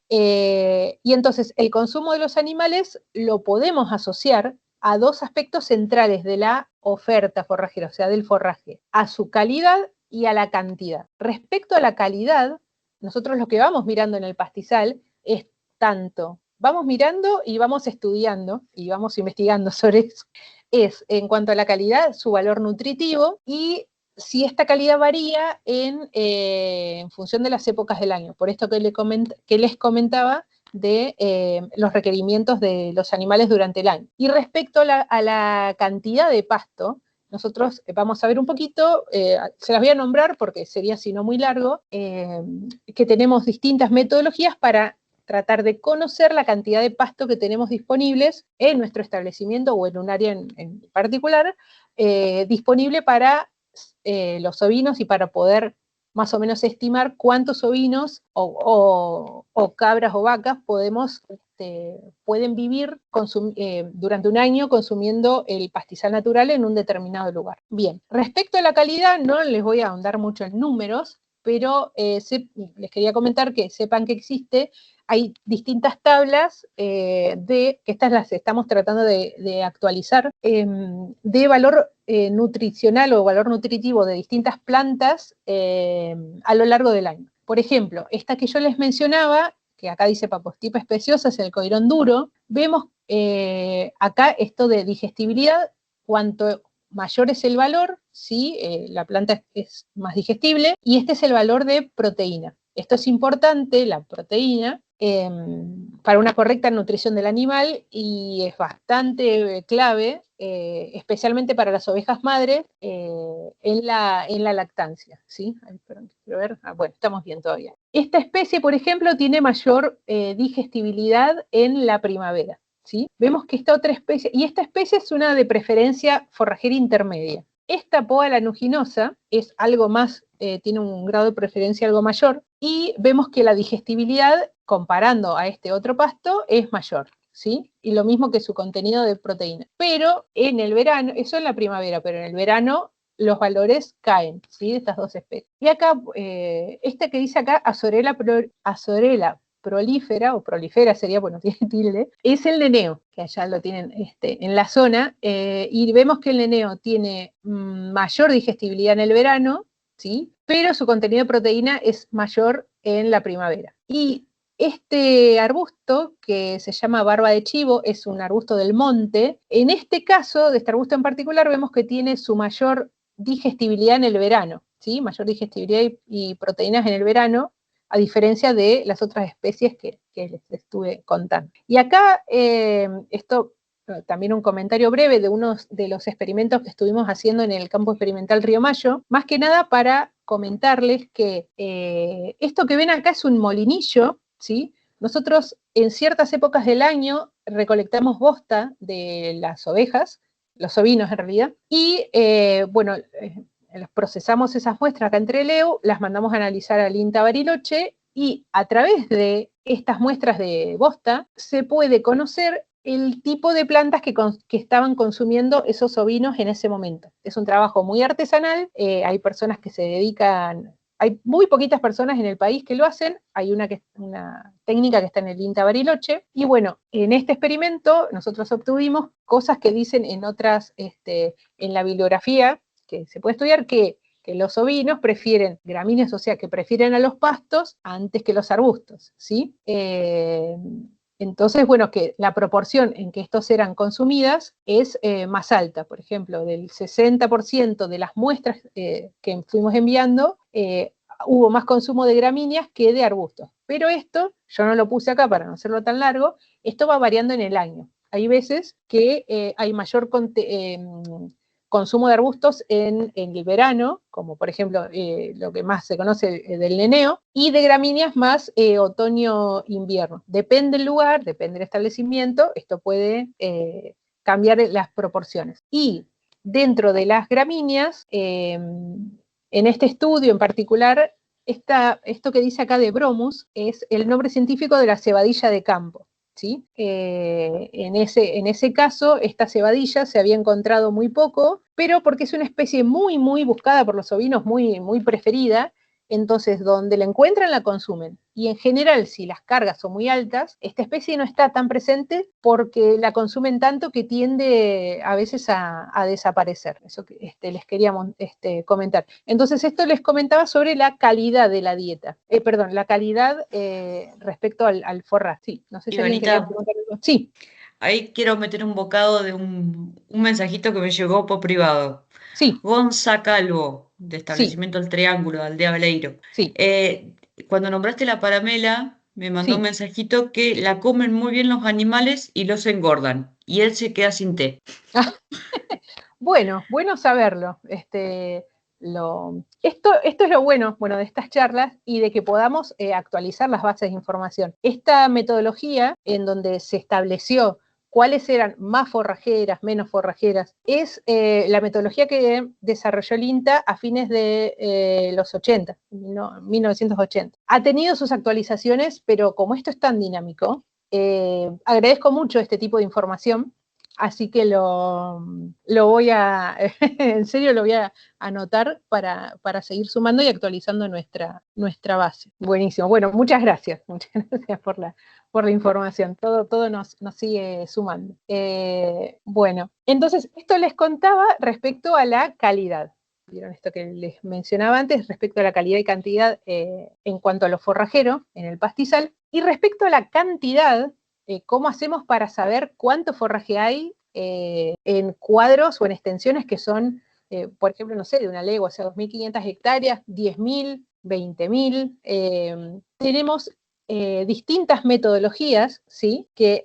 Y entonces el consumo de los animales lo podemos asociar a dos aspectos centrales de la oferta forrajera, o sea, del forraje, a su calidad y a la cantidad. Respecto a la calidad, nosotros lo que vamos mirando en el pastizal es tanto, vamos mirando y vamos estudiando y vamos investigando sobre eso, es en cuanto a la calidad, su valor nutritivo y si esta calidad varía en función de las épocas del año. Por esto que les comentaba de los requerimientos de los animales durante el año. Y respecto a la cantidad de pasto, nosotros vamos a ver un poquito, se las voy a nombrar porque sería si no muy largo, que tenemos distintas metodologías para tratar de conocer la cantidad de pasto que tenemos disponibles en nuestro establecimiento o en un área en particular, disponible para los ovinos y para poder más o menos estimar cuántos ovinos o cabras o vacas pueden vivir durante un año consumiendo el pastizal natural en un determinado lugar. Bien, respecto a la calidad, no les voy a ahondar mucho en números, pero les quería comentar que sepan que hay distintas tablas que estas las estamos tratando de actualizar, de valor nutricional o valor nutritivo de distintas plantas a lo largo del año. Por ejemplo, esta que yo les mencionaba, que acá dice Papostipa especiosa, es el coirón duro, vemos acá esto de digestibilidad, cuanto mayor es el valor, ¿sí? La planta es más digestible, y este es el valor de proteína. Esto es importante, la proteína, para una correcta nutrición del animal y es bastante clave, especialmente para las ovejas madres en la lactancia, ¿sí? Ay, perdón, quiero ver. Bueno, estamos bien todavía. Esta especie, por ejemplo, tiene mayor digestibilidad en la primavera, ¿sí? Vemos que esta otra especie, y esta especie es una de preferencia forrajera intermedia. Esta poa lanuginosa es algo más, tiene un grado de preferencia algo mayor, y vemos que la digestibilidad, comparando a este otro pasto, es mayor, ¿sí? Y lo mismo que su contenido de proteína. Pero en el verano, eso en la primavera, pero en el verano los valores caen, ¿sí? De estas dos especies. Y acá, esta que dice acá, Azorella prolífera, o prolifera sería, bueno, tiene tilde, es el neneo, que allá lo tienen en la zona, y vemos que el neneo tiene mayor digestibilidad en el verano, ¿sí? Pero su contenido de proteína es mayor en la primavera. Y este arbusto, que se llama barba de chivo, es un arbusto del monte. En este caso, de este arbusto en particular, vemos que tiene su mayor digestibilidad en el verano, ¿sí? Mayor digestibilidad y proteínas en el verano, a diferencia de las otras especies que les estuve contando. Y acá, esto también un comentario breve de uno de los experimentos que estuvimos haciendo en el campo experimental Río Mayo, más que nada para comentarles que esto que ven acá es un molinillo, ¿sí? Nosotros en ciertas épocas del año recolectamos bosta de las ovejas, los ovinos en realidad, y bueno, procesamos esas muestras acá en Trelew, las mandamos a analizar al INTA Bariloche y a través de estas muestras de bosta se puede conocer el tipo de plantas que estaban consumiendo esos ovinos en ese momento. Es un trabajo muy artesanal, hay personas que se dedican, hay muy poquitas personas en el país que lo hacen, hay una técnica que está en el INTA Bariloche, y bueno, en este experimento nosotros obtuvimos cosas que dicen en otras, en la bibliografía, que se puede estudiar, que los ovinos prefieren gramíneas, o sea, que prefieren a los pastos antes que los arbustos, ¿sí? Entonces, bueno, que la proporción en que estos eran consumidas es más alta. Por ejemplo, del 60% de las muestras que fuimos enviando, hubo más consumo de gramíneas que de arbustos. Pero esto, yo no lo puse acá para no hacerlo tan largo, esto va variando en el año. Hay veces que hay mayor consumo de arbustos en el verano, como por ejemplo lo que más se conoce del neneo, y de gramíneas más otoño-invierno. Depende del lugar, depende del establecimiento, esto puede cambiar las proporciones. Y dentro de las gramíneas, en este estudio en particular, esto que dice acá de Bromus es el nombre científico de la cebadilla de campo. ¿Sí? En ese caso, esta cebadilla se había encontrado muy poco, pero porque es una especie muy, muy buscada por los ovinos, muy, muy preferida, entonces donde la encuentran la consumen. Y en general, si las cargas son muy altas, esta especie no está tan presente porque la consumen tanto que tiende a veces a desaparecer. Eso que les queríamos comentar. Entonces, esto les comentaba sobre la calidad de la dieta. Perdón, la calidad respecto al forraje. Sí, no sé si alguien quería preguntar algo. Sí. Ahí quiero meter un bocado de un mensajito que me llegó por privado. Sí. Gonza Calvo, de Sí. Establecimiento El Triángulo, de Aldea Baleiro. Sí. Cuando nombraste la paramela, me mandó un Sí. mensajito que la comen muy bien los animales y los engordan. Y él se queda sin té. Bueno saberlo. Esto es lo bueno de estas charlas y de que podamos actualizar las bases de información. Esta metodología en donde se estableció cuáles eran más forrajeras, menos forrajeras, es la metodología que desarrolló el INTA a fines de los 80, 1980. Ha tenido sus actualizaciones, pero como esto es tan dinámico, agradezco mucho este tipo de información. Así que lo voy a, en serio lo voy a anotar para seguir sumando y actualizando nuestra base. Buenísimo. Bueno, muchas gracias por la información. Todo nos sigue sumando. Bueno, entonces esto les contaba respecto a la calidad. Vieron esto que les mencionaba antes respecto a la calidad y cantidad en cuanto a lo forrajero en el pastizal. Y respecto a la cantidad, ¿cómo hacemos para saber cuánto forraje hay en cuadros o en extensiones que son, por ejemplo, no sé, de una legua, o sea, 2.500 hectáreas, 10.000, 20.000? Tenemos distintas metodologías, ¿sí? Que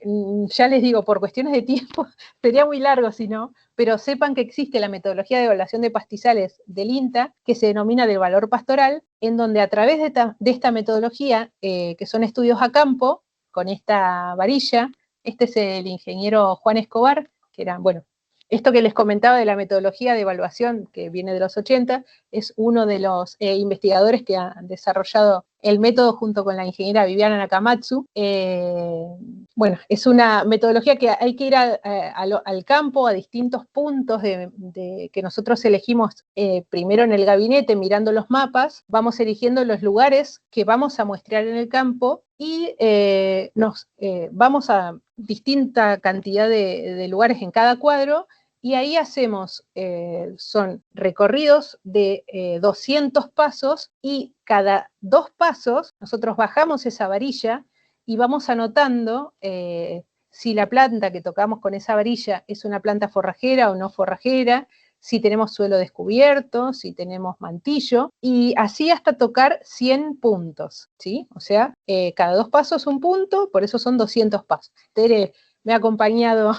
ya les digo, por cuestiones de tiempo, sería muy largo si no, pero sepan que existe la metodología de evaluación de pastizales del INTA, que se denomina del valor pastoral, en donde a través de esta metodología, que son estudios a campo, con esta varilla. Este es el ingeniero Juan Escobar, que era, bueno, esto que les comentaba de la metodología de evaluación que viene de los 80, es uno de los investigadores que han desarrollado el método junto con la ingeniera Viviana Nakamatsu. Bueno, es una metodología que hay que ir al campo, a distintos puntos que nosotros elegimos primero en el gabinete, mirando los mapas, vamos eligiendo los lugares que vamos a muestrear en el campo y vamos a distinta cantidad de lugares en cada cuadro, y ahí hacemos, son recorridos de 200 pasos, y cada 2 pasos nosotros bajamos esa varilla y vamos anotando si la planta que tocamos con esa varilla es una planta forrajera o no forrajera, si tenemos suelo descubierto, si tenemos mantillo, y así hasta tocar 100 puntos, ¿sí? O sea, cada 2 pasos un punto, por eso son 200 pasos. Tere me ha acompañado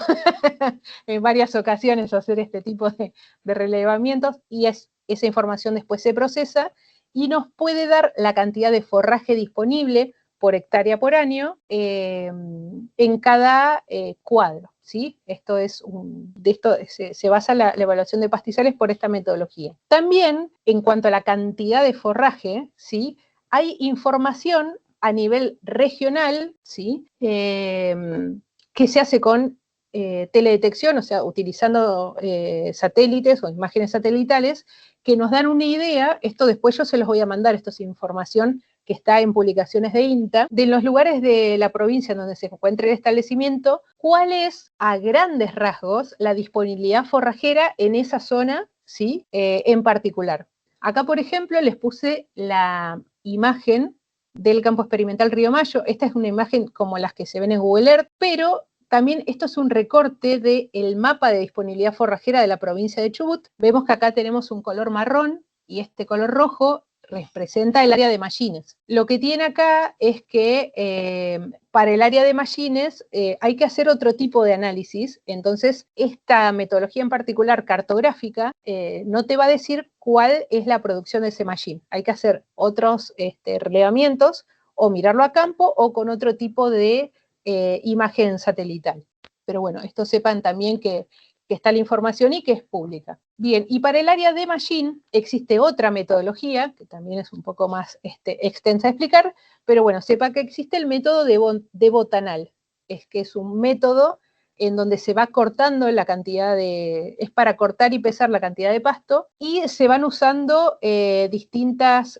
en varias ocasiones a hacer este tipo de relevamientos, y esa información después se procesa y nos puede dar la cantidad de forraje disponible por hectárea por año en cada cuadro. ¿sí? De esto se basa la evaluación de pastizales por esta metodología. También, en cuanto a la cantidad de forraje, ¿sí? Hay información a nivel regional, ¿sí? Que se hace con teledetección, o sea, utilizando satélites o imágenes satelitales, que nos dan una idea. Esto después yo se los voy a mandar, esto es información que está en publicaciones de INTA, de los lugares de la provincia donde se encuentra el establecimiento, cuál es, a grandes rasgos, la disponibilidad forrajera en esa zona, ¿sí? En particular. Acá, por ejemplo, les puse la imagen del campo experimental Río Mayo. Esta es una imagen como las que se ven en Google Earth, pero también esto es un recorte del mapa de disponibilidad forrajera de la provincia de Chubut. Vemos que acá tenemos un color marrón y este color rojo representa el área de Mallines. Lo que tiene acá es que para el área de Mallines hay que hacer otro tipo de análisis. Entonces, esta metodología en particular cartográfica no te va a decir cuál es la producción de ese mallín. Hay que hacer otros relevamientos o mirarlo a campo o con otro tipo de imagen satelital. Pero bueno, esto sepan también que está la información y que es pública. Bien, y para el área de Mallín existe otra metodología, que también es un poco más extensa de explicar, pero bueno, sepa que existe el método de botanal, que es un método en donde se va cortando la cantidad es para cortar y pesar la cantidad de pasto, y se van usando distintos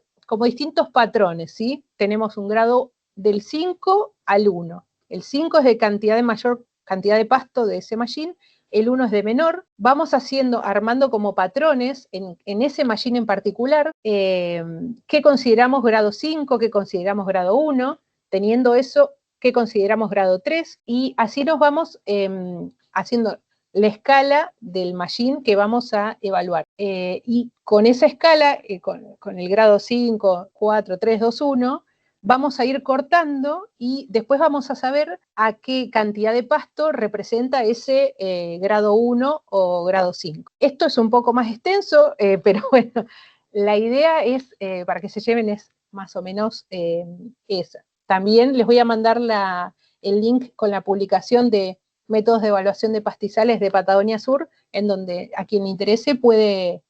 patrones, ¿sí? Tenemos un grado del 5 al 1. El 5 es de mayor cantidad de pasto de ese mallín, el 1 es de menor. Vamos armando como patrones en ese mallín en particular, qué consideramos grado 5, qué consideramos grado 1, teniendo eso, qué consideramos grado 3, y así nos vamos haciendo la escala del mallín que vamos a evaluar. Y con esa escala, con el grado 5, 4, 3, 2, 1, vamos a ir cortando y después vamos a saber a qué cantidad de pasto representa ese grado 1 o grado 5. Esto es un poco más extenso, pero bueno, la idea es, para que se lleven, es más o menos esa. También les voy a mandar el link con la publicación de métodos de evaluación de pastizales de Patagonia Sur, en donde a quien le interese puede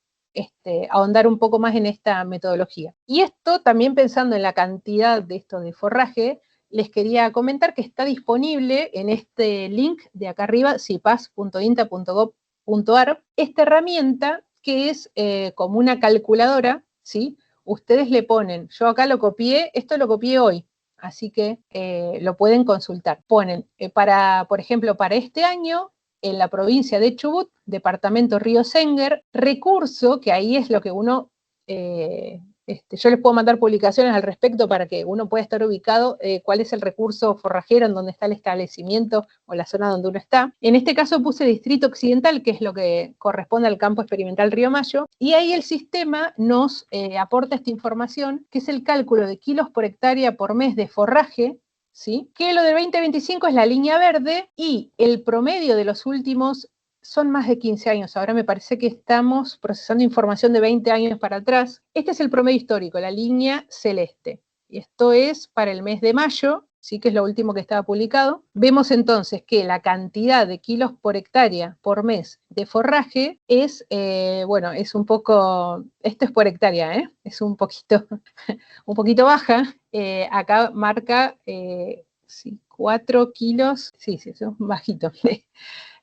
ahondar un poco más en esta metodología. Y esto también pensando en la cantidad de esto de forraje, les quería comentar que está disponible en este link de acá arriba, cipas.inta.gov.ar, esta herramienta que es como una calculadora, ¿sí? Ustedes le ponen, yo acá lo copié, esto lo copié hoy, así que lo pueden consultar. Ponen, por ejemplo, para este año, en la provincia de Chubut, departamento Río Senguer, recurso, que ahí es lo que uno, yo les puedo mandar publicaciones al respecto para que uno pueda estar ubicado cuál es el recurso forrajero en donde está el establecimiento o la zona donde uno está. En este caso puse Distrito Occidental, que es lo que corresponde al campo experimental Río Mayo, y ahí el sistema nos aporta esta información, que es el cálculo de kilos por hectárea por mes de forraje, ¿sí? Que lo del 2025 es la línea verde y el promedio de los últimos son más de 15 años. Ahora me parece que estamos procesando información de 20 años para atrás. Este es el promedio histórico, la línea celeste. Y esto es para el mes de mayo, sí, que es lo último que estaba publicado. Vemos entonces que la cantidad de kilos por hectárea por mes de forraje es, es un poco, esto es por hectárea, es un poquito baja. Acá marca 4 kilos, sí, son bajitos.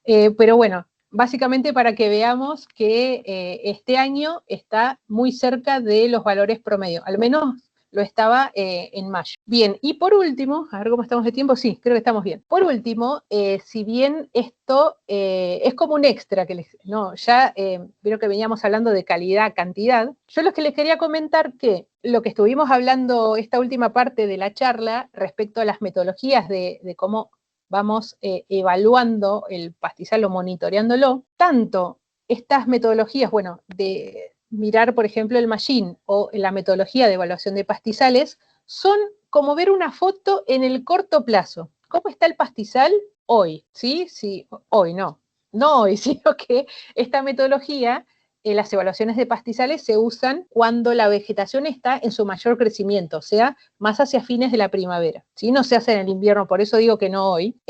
Pero bueno, básicamente para que veamos que este año está muy cerca de los valores promedio, al menos lo estaba en mayo. Bien, y por último, a ver cómo estamos de tiempo, sí, creo que estamos bien. Por último, si bien esto es como un extra, ya veo que veníamos hablando de calidad, cantidad, yo lo que les quería comentar que lo que estuvimos hablando esta última parte de la charla respecto a las metodologías de cómo vamos evaluando el pastizal o monitoreándolo, tanto estas metodologías, de mirar, por ejemplo, el mallín o la metodología de evaluación de pastizales, son como ver una foto en el corto plazo. ¿Cómo está el pastizal hoy? Sí, hoy no hoy, sino que esta metodología, las evaluaciones de pastizales se usan cuando la vegetación está en su mayor crecimiento, o sea, más hacia fines de la primavera, ¿sí? No se hace en el invierno, por eso digo que no hoy.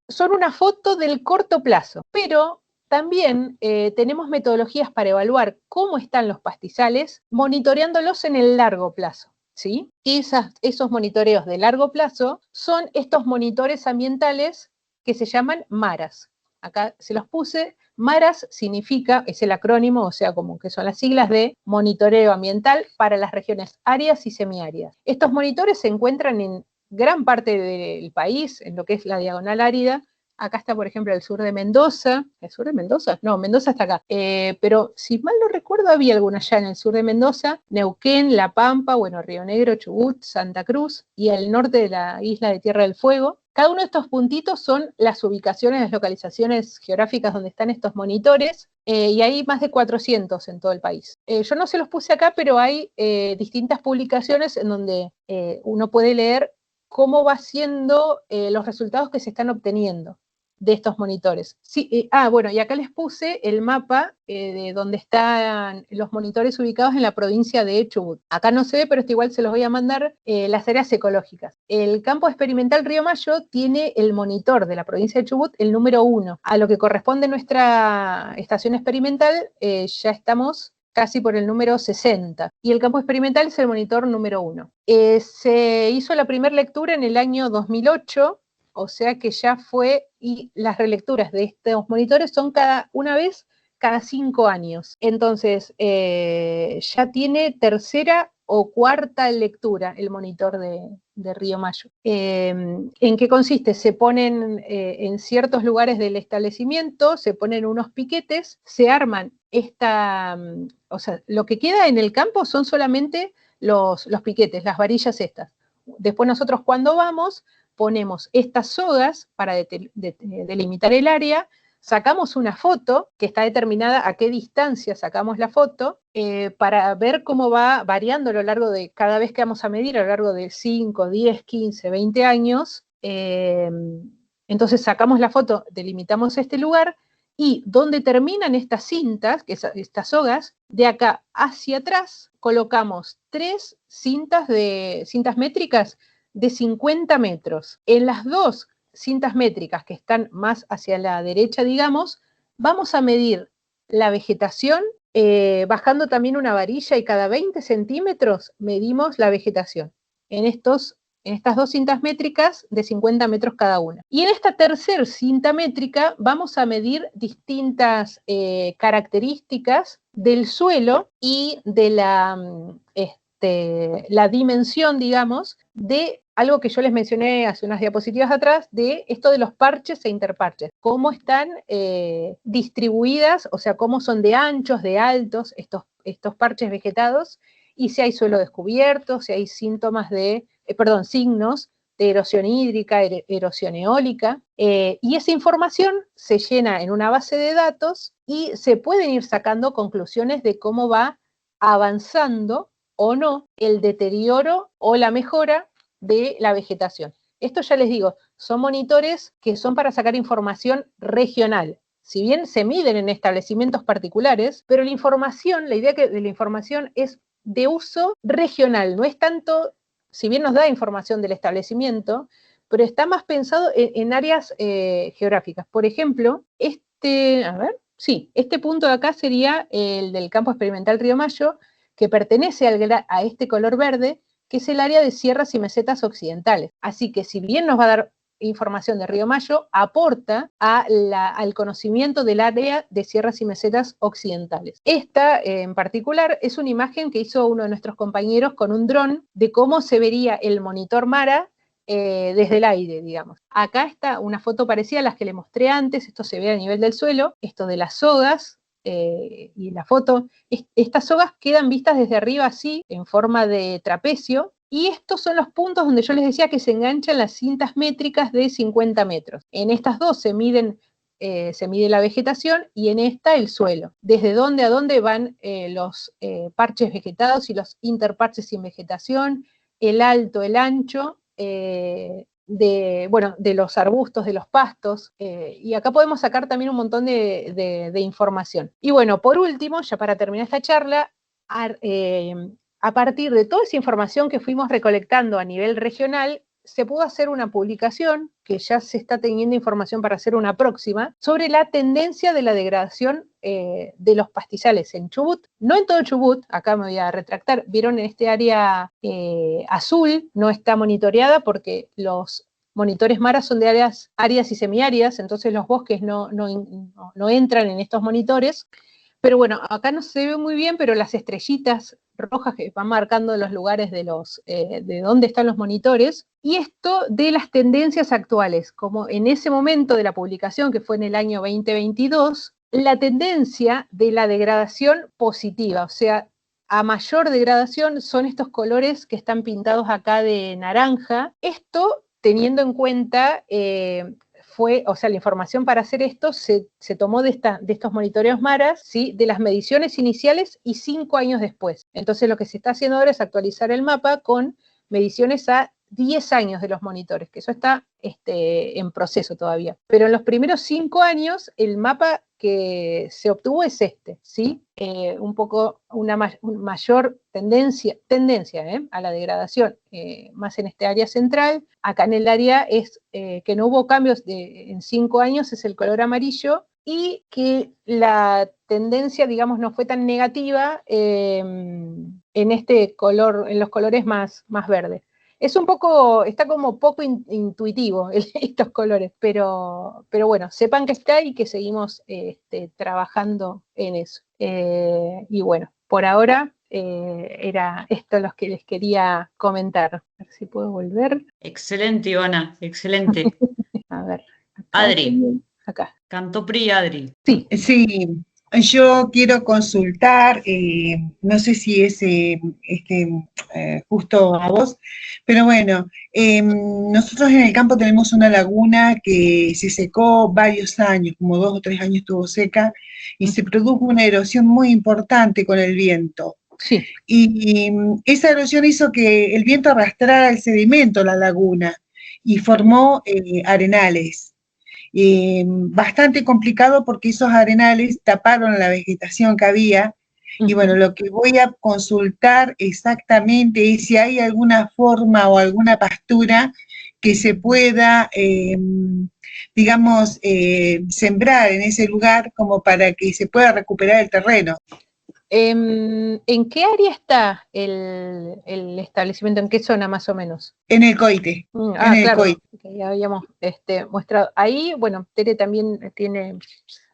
son una foto del corto plazo, pero también tenemos metodologías para evaluar cómo están los pastizales, monitoreándolos en el largo plazo, ¿sí? Esos monitoreos de largo plazo son estos monitores ambientales que se llaman MARAS. Acá se los puse. MARAS significa, es el acrónimo, o sea, como que son las siglas de Monitoreo Ambiental para las regiones áridas y semiáridas. Estos monitores se encuentran en gran parte del país, en lo que es la diagonal árida. Acá está, por ejemplo, el sur de Mendoza. ¿El sur de Mendoza? No, Mendoza está acá. Pero si mal no recuerdo, había alguna allá en el sur de Mendoza, Neuquén, La Pampa, bueno, Río Negro, Chubut, Santa Cruz y el norte de la isla de Tierra del Fuego. Cada uno de estos puntitos son las ubicaciones, las localizaciones geográficas donde están estos monitores, y hay más de 400 en todo el país. Yo no se los puse acá, pero hay distintas publicaciones en donde uno puede leer cómo va siendo los resultados que se están obteniendo de estos monitores. Sí, bueno, y acá les puse el mapa de donde están los monitores ubicados en la provincia de Chubut. Acá no se ve, pero igual se los voy a mandar, las áreas ecológicas. El campo experimental Río Mayo tiene el monitor de la provincia de Chubut, el número 1. A lo que corresponde nuestra estación experimental, ya estamos casi por el número 60. Y el campo experimental es el monitor número 1. Se hizo la primera lectura en el año 2008, o sea que ya fue, y las relecturas de estos monitores son una vez cada 5 años. Entonces, ya tiene tercera o cuarta lectura el monitor de Río Mayo. ¿En qué consiste? Se ponen en ciertos lugares del establecimiento, se ponen unos piquetes, se arman o sea, lo que queda en el campo son solamente los piquetes, las varillas estas. Después nosotros cuando vamos, ponemos estas sogas para delimitar el área, sacamos una foto que está determinada a qué distancia sacamos la foto, para ver cómo va variando a lo largo de, cada vez que vamos a medir, a lo largo de 5, 10, 15, 20 años. Entonces sacamos la foto, delimitamos este lugar, y donde terminan estas cintas, estas sogas, de acá hacia atrás, colocamos 3 cintas métricas de 50 metros. En las 2 cintas métricas que están más hacia la derecha, digamos, vamos a medir la vegetación, bajando también una varilla, y cada 20 centímetros medimos la vegetación en estas 2 cintas métricas de 50 metros cada una. Y en esta tercera cinta métrica vamos a medir distintas características del suelo y de la dimensión, digamos, de algo que yo les mencioné hace unas diapositivas atrás, de esto de los parches e interparches, cómo están distribuidas, o sea, cómo son de anchos, de altos estos parches vegetados, y si hay suelo descubierto, si hay signos de erosión hídrica, erosión eólica, y esa información se llena en una base de datos y se pueden ir sacando conclusiones de cómo va avanzando o no el deterioro o la mejora de la vegetación. Esto ya les digo, son monitores que son para sacar información regional. Si bien se miden en establecimientos particulares, pero la idea de la información es de uso regional, no es tanto, si bien nos da información del establecimiento, pero está más pensado en áreas geográficas. Por ejemplo, este punto de acá sería el del campo experimental Río Mayo, que pertenece a este color verde, que es el área de sierras y mesetas occidentales. Así que si bien nos va a dar información de Río Mayo, aporta al conocimiento del área de sierras y mesetas occidentales. Esta en particular es una imagen que hizo uno de nuestros compañeros con un dron de cómo se vería el monitor MARA desde el aire, digamos. Acá está una foto parecida a las que le mostré antes, esto se ve a nivel del suelo, esto de las sogas, y la foto, estas sogas quedan vistas desde arriba así, en forma de trapecio, y estos son los puntos donde yo les decía que se enganchan las cintas métricas de 50 metros. En estas 2 se mide la vegetación, y en esta el suelo. Desde dónde a dónde van los parches vegetados y los interparches sin vegetación, el alto, el ancho, de los arbustos, de los pastos, y acá podemos sacar también un montón de información. Y bueno, por último, ya para terminar esta charla, a partir de toda esa información que fuimos recolectando a nivel regional, se pudo hacer una publicación, que ya se está teniendo información para hacer una próxima, sobre la tendencia de la degradación de los pastizales en Chubut. No en todo Chubut, acá me voy a retractar, vieron en este área azul, no está monitoreada porque los monitores MARA son de áreas áridas y semiáridas, entonces los bosques no entran en estos monitores. Pero bueno, acá no se ve muy bien, pero las estrellitas rojas que van marcando los lugares de dónde están los monitores, y esto de las tendencias actuales, como en ese momento de la publicación, que fue en el año 2022, la tendencia de la degradación positiva, o sea, a mayor degradación son estos colores que están pintados acá de naranja. Esto teniendo en cuenta la información para hacer esto se tomó de estos monitoreos MARAS, ¿sí? De las mediciones iniciales y 5 años después. Entonces lo que se está haciendo ahora es actualizar el mapa con mediciones a 10 años de los monitores, que eso está en proceso todavía. Pero en los primeros 5 años el mapa que se obtuvo es ¿sí? Un poco una mayor tendencia a la degradación, más en este área central. Acá en el área es que no hubo cambios en 5 años, es el color amarillo, y que la tendencia, digamos, no fue tan negativa en este color, en los colores más verdes. Es un poco, está como poco intuitivo estos colores, pero bueno, sepan que está y que seguimos trabajando en eso. Y bueno, por ahora era esto lo que les quería comentar. A ver si puedo volver. Excelente, Ivana, excelente. A ver, Adri, acá. cantó Pri Adri. Sí. Sí, yo quiero consultar, no sé si es justo a vos, pero bueno, nosotros en el campo tenemos una laguna que se secó varios años, como 2 o 3 años estuvo seca, y se produjo una erosión muy importante con el viento. Sí. Y esa erosión hizo que el viento arrastrara el sedimento a la laguna y formó arenales. Bastante complicado porque esos arenales taparon la vegetación que había. Y bueno, lo que voy a consultar exactamente es si hay alguna forma o alguna pastura que se pueda, sembrar en ese lugar como para que se pueda recuperar el terreno. ¿En qué área está el establecimiento? ¿En qué zona más o menos? En el Coite. Claro, Coite. Que ya habíamos mostrado. Ahí, bueno, Tere también tiene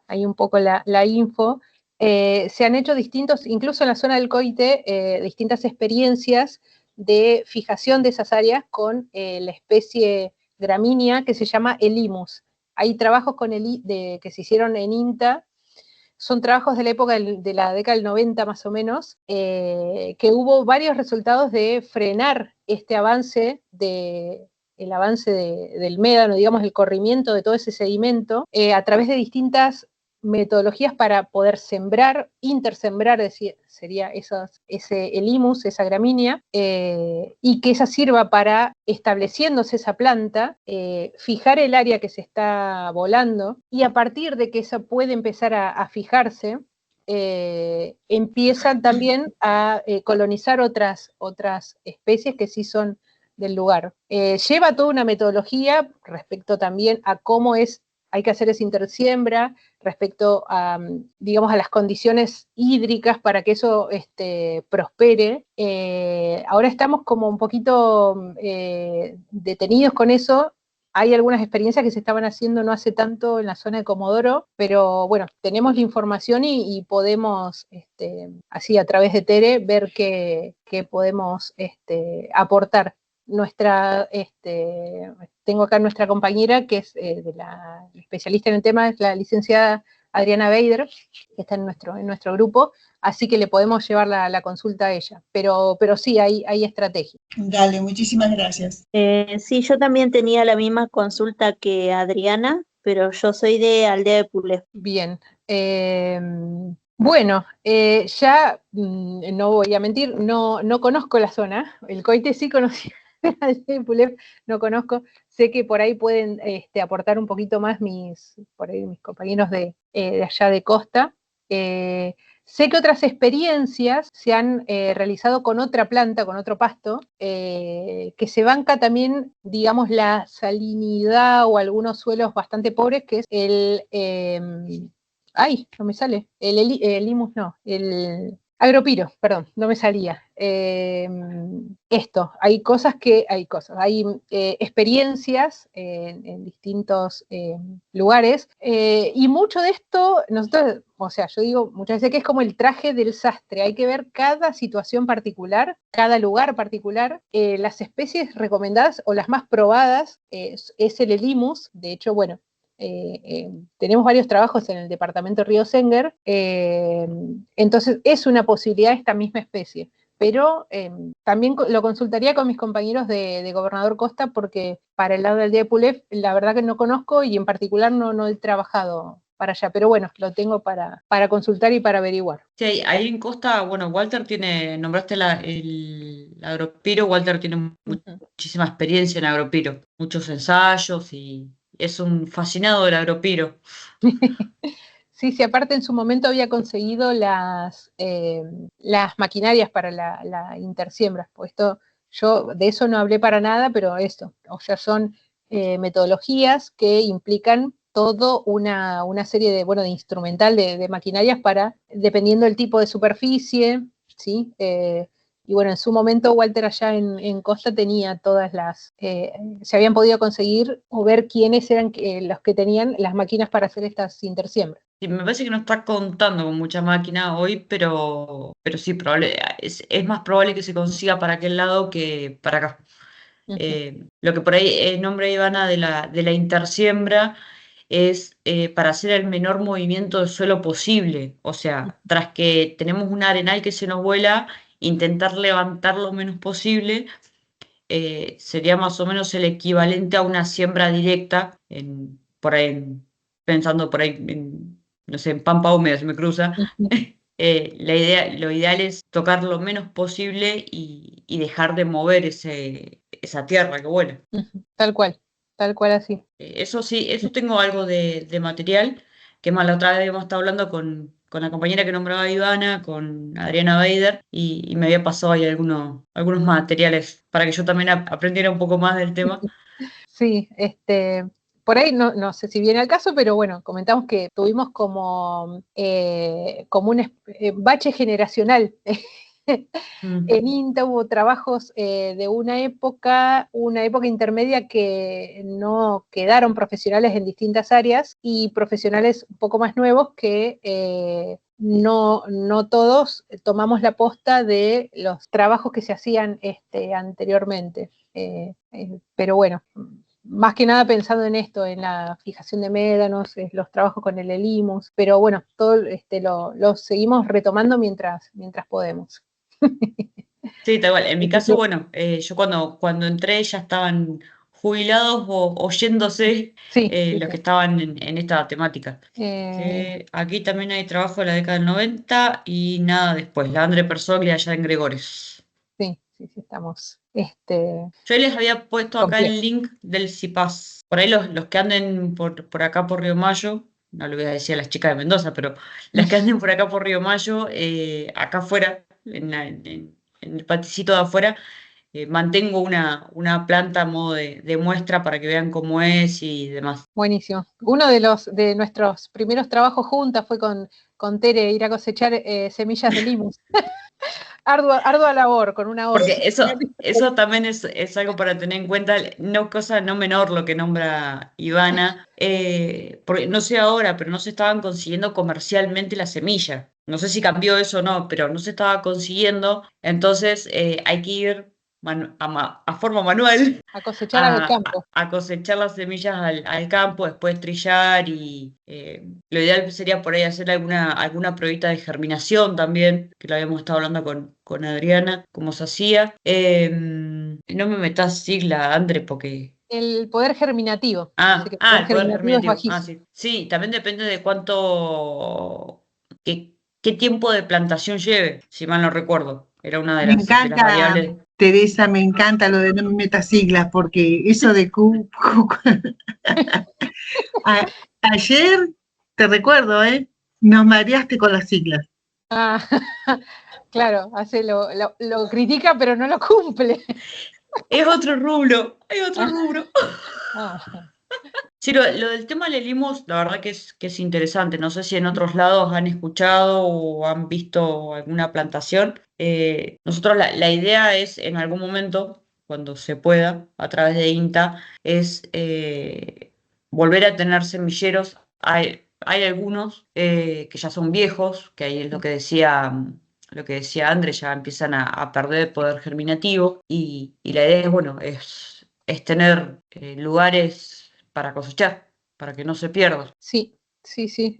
ahí un poco la info. Se han hecho distintos, incluso en la zona del Coite, distintas experiencias de fijación de esas áreas con la especie gramínea que se llama Elimus. Hay trabajos que se hicieron en INTA. Son trabajos de la época de la década del 90 más o menos, que hubo varios resultados de frenar este avance del médano, digamos, el corrimiento de todo ese sedimento, a través de distintas metodologías para poder sembrar, intersembrar, sería ese Elimus, esa gramínea, y que esa sirva para, estableciéndose esa planta, fijar el área que se está volando, y a partir de que esa puede empezar a fijarse, empiezan también a colonizar otras especies que sí son del lugar. Lleva toda una metodología respecto también a cómo hay que hacer esa intersiembra, respecto a, digamos, a las condiciones hídricas para que eso prospere. Ahora estamos como un poquito detenidos con eso. Hay algunas experiencias que se estaban haciendo no hace tanto en la zona de Comodoro, pero bueno, tenemos la información y podemos, así a través de Tere, ver qué podemos aportar. Tengo acá nuestra compañera, que es la especialista en el tema, es la licenciada Adriana Beider, que está en nuestro grupo, así que le podemos llevar la consulta a ella. Pero sí, hay estrategia. Dale, muchísimas gracias. Sí, yo también tenía la misma consulta que Adriana, pero yo soy de Aldea de Pulé. Bien. Bueno, ya no voy a mentir, no conozco la zona. El Coite sí conocí. Pulé no conozco, sé que por ahí pueden aportar un poquito más mis compañeros de allá de costa. Sé que otras experiencias se han realizado con otra planta, con otro pasto, que se banca también, digamos, la salinidad o algunos suelos bastante pobres, que es ay, no me sale, el limus no, el agropiro, perdón, no me salía. Hay experiencias en distintos lugares, y mucho de esto, nosotros, o sea, yo digo muchas veces que es como el traje del sastre, hay que ver cada situación particular, cada lugar particular. Las especies recomendadas o las más probadas es el Elimus. De hecho, bueno, tenemos varios trabajos en el departamento Río Senguer, entonces es una posibilidad esta misma especie, pero también lo consultaría con mis compañeros de Gobernador Costa, porque para el lado del Diepulef la verdad que no conozco, y en particular no he trabajado para allá, pero bueno, lo tengo para consultar y para averiguar. Sí, ahí en Costa, bueno, Walter nombraste el agropiro. Walter tiene muchísima experiencia en agropiro, muchos ensayos, y es un fascinado del agropiro. Sí, sí, aparte en su momento había conseguido las maquinarias para la intersiembra, pues yo de eso no hablé para nada, pero esto, o sea, son metodologías que implican todo una serie de, bueno, de instrumental de maquinarias para, dependiendo del tipo de superficie, ¿sí? Y bueno, en su momento Walter allá en Costa tenía todas se habían podido conseguir o ver quiénes eran los que tenían las máquinas para hacer estas intersiembras. Sí, me parece que no está contando con mucha máquina hoy, pero sí, es más probable que se consiga para aquel lado que para acá. Lo que por ahí nombra Ivana de la intersiembra es para hacer el menor movimiento de suelo posible. O sea, tras que tenemos un arenal que se nos vuela, intentar levantar lo menos posible. Sería más o menos el equivalente a una siembra directa, pensando por ahí, no sé, en pampa húmeda se me cruza. Lo ideal es tocar lo menos posible y dejar de mover esa tierra que vuela. Tal cual así. Eso sí, eso tengo algo de material, que más la otra vez habíamos estado hablando con la compañera que nombraba Ivana, con Adriana Bader, y me había pasado ahí algunos materiales para que yo también aprendiera un poco más del tema. Sí, por ahí no sé si viene al caso, pero bueno, comentamos que tuvimos como un bache generacional. En INTA hubo trabajos de una época intermedia, que no quedaron profesionales en distintas áreas, y profesionales un poco más nuevos que no todos tomamos la posta de los trabajos que se hacían anteriormente. Pero bueno, más que nada pensando en esto, en la fijación de médanos, los trabajos con el Elimus, pero bueno, todo lo seguimos retomando mientras podemos. Sí, tal cual. En mi caso, bueno, yo cuando entré ya estaban jubilados o yéndose Sí, los que estaban en esta temática. Aquí también hay trabajo de la década del 90 y nada después. La André Persoglia allá en Gregores. sí, estamos. Yo les había puesto acá Complejo. el link del CIPAS. Por ahí los que anden por acá por Río Mayo, no le voy a decir a las chicas de Mendoza, pero las que anden por acá por Río Mayo, acá afuera, en el paticito de afuera, mantengo una planta a modo de muestra para que vean cómo es y demás. Buenísimo. Uno de nuestros primeros trabajos juntas fue con Tere, ir a cosechar semillas de limus. Ardua labor, con una hoz. Porque eso también es algo para tener en cuenta, cosa no menor lo que nombra Ivana, porque no sé ahora, pero no se estaban consiguiendo comercialmente la semilla. No sé si cambió eso o no, pero no se estaba consiguiendo, entonces hay que ir a forma manual A cosechar al campo. a cosechar las semillas al campo, después trillar y lo ideal sería por ahí hacer alguna pruebita de germinación también, que lo habíamos estado hablando con Adriana, cómo se hacía. No me metas sigla, André, porque... El poder germinativo. Dice que el poder El poder germinativo es germinativo. bajísimo. Sí. Sí, también depende de qué tiempo de plantación lleve, si mal no recuerdo. Era una de Me las encanta, variables. Teresa, me encanta lo de no me metas siglas, porque eso de ayer, te recuerdo, nos mareaste con las siglas. Ah, claro, lo critica pero no lo cumple. Es otro rubro, es otro rubro. Ah, Sí, lo del tema del Elimus, la verdad que es interesante. No sé si en otros lados han escuchado o han visto alguna plantación. Nosotros la idea es en algún momento, cuando se pueda, a través de INTA, es volver a tener semilleros. Hay algunos que ya son viejos, que ahí es lo que decía André, ya empiezan a perder poder germinativo. Y la idea es, bueno, es tener lugares para cosechar, para que no se pierda. sí, sí, sí.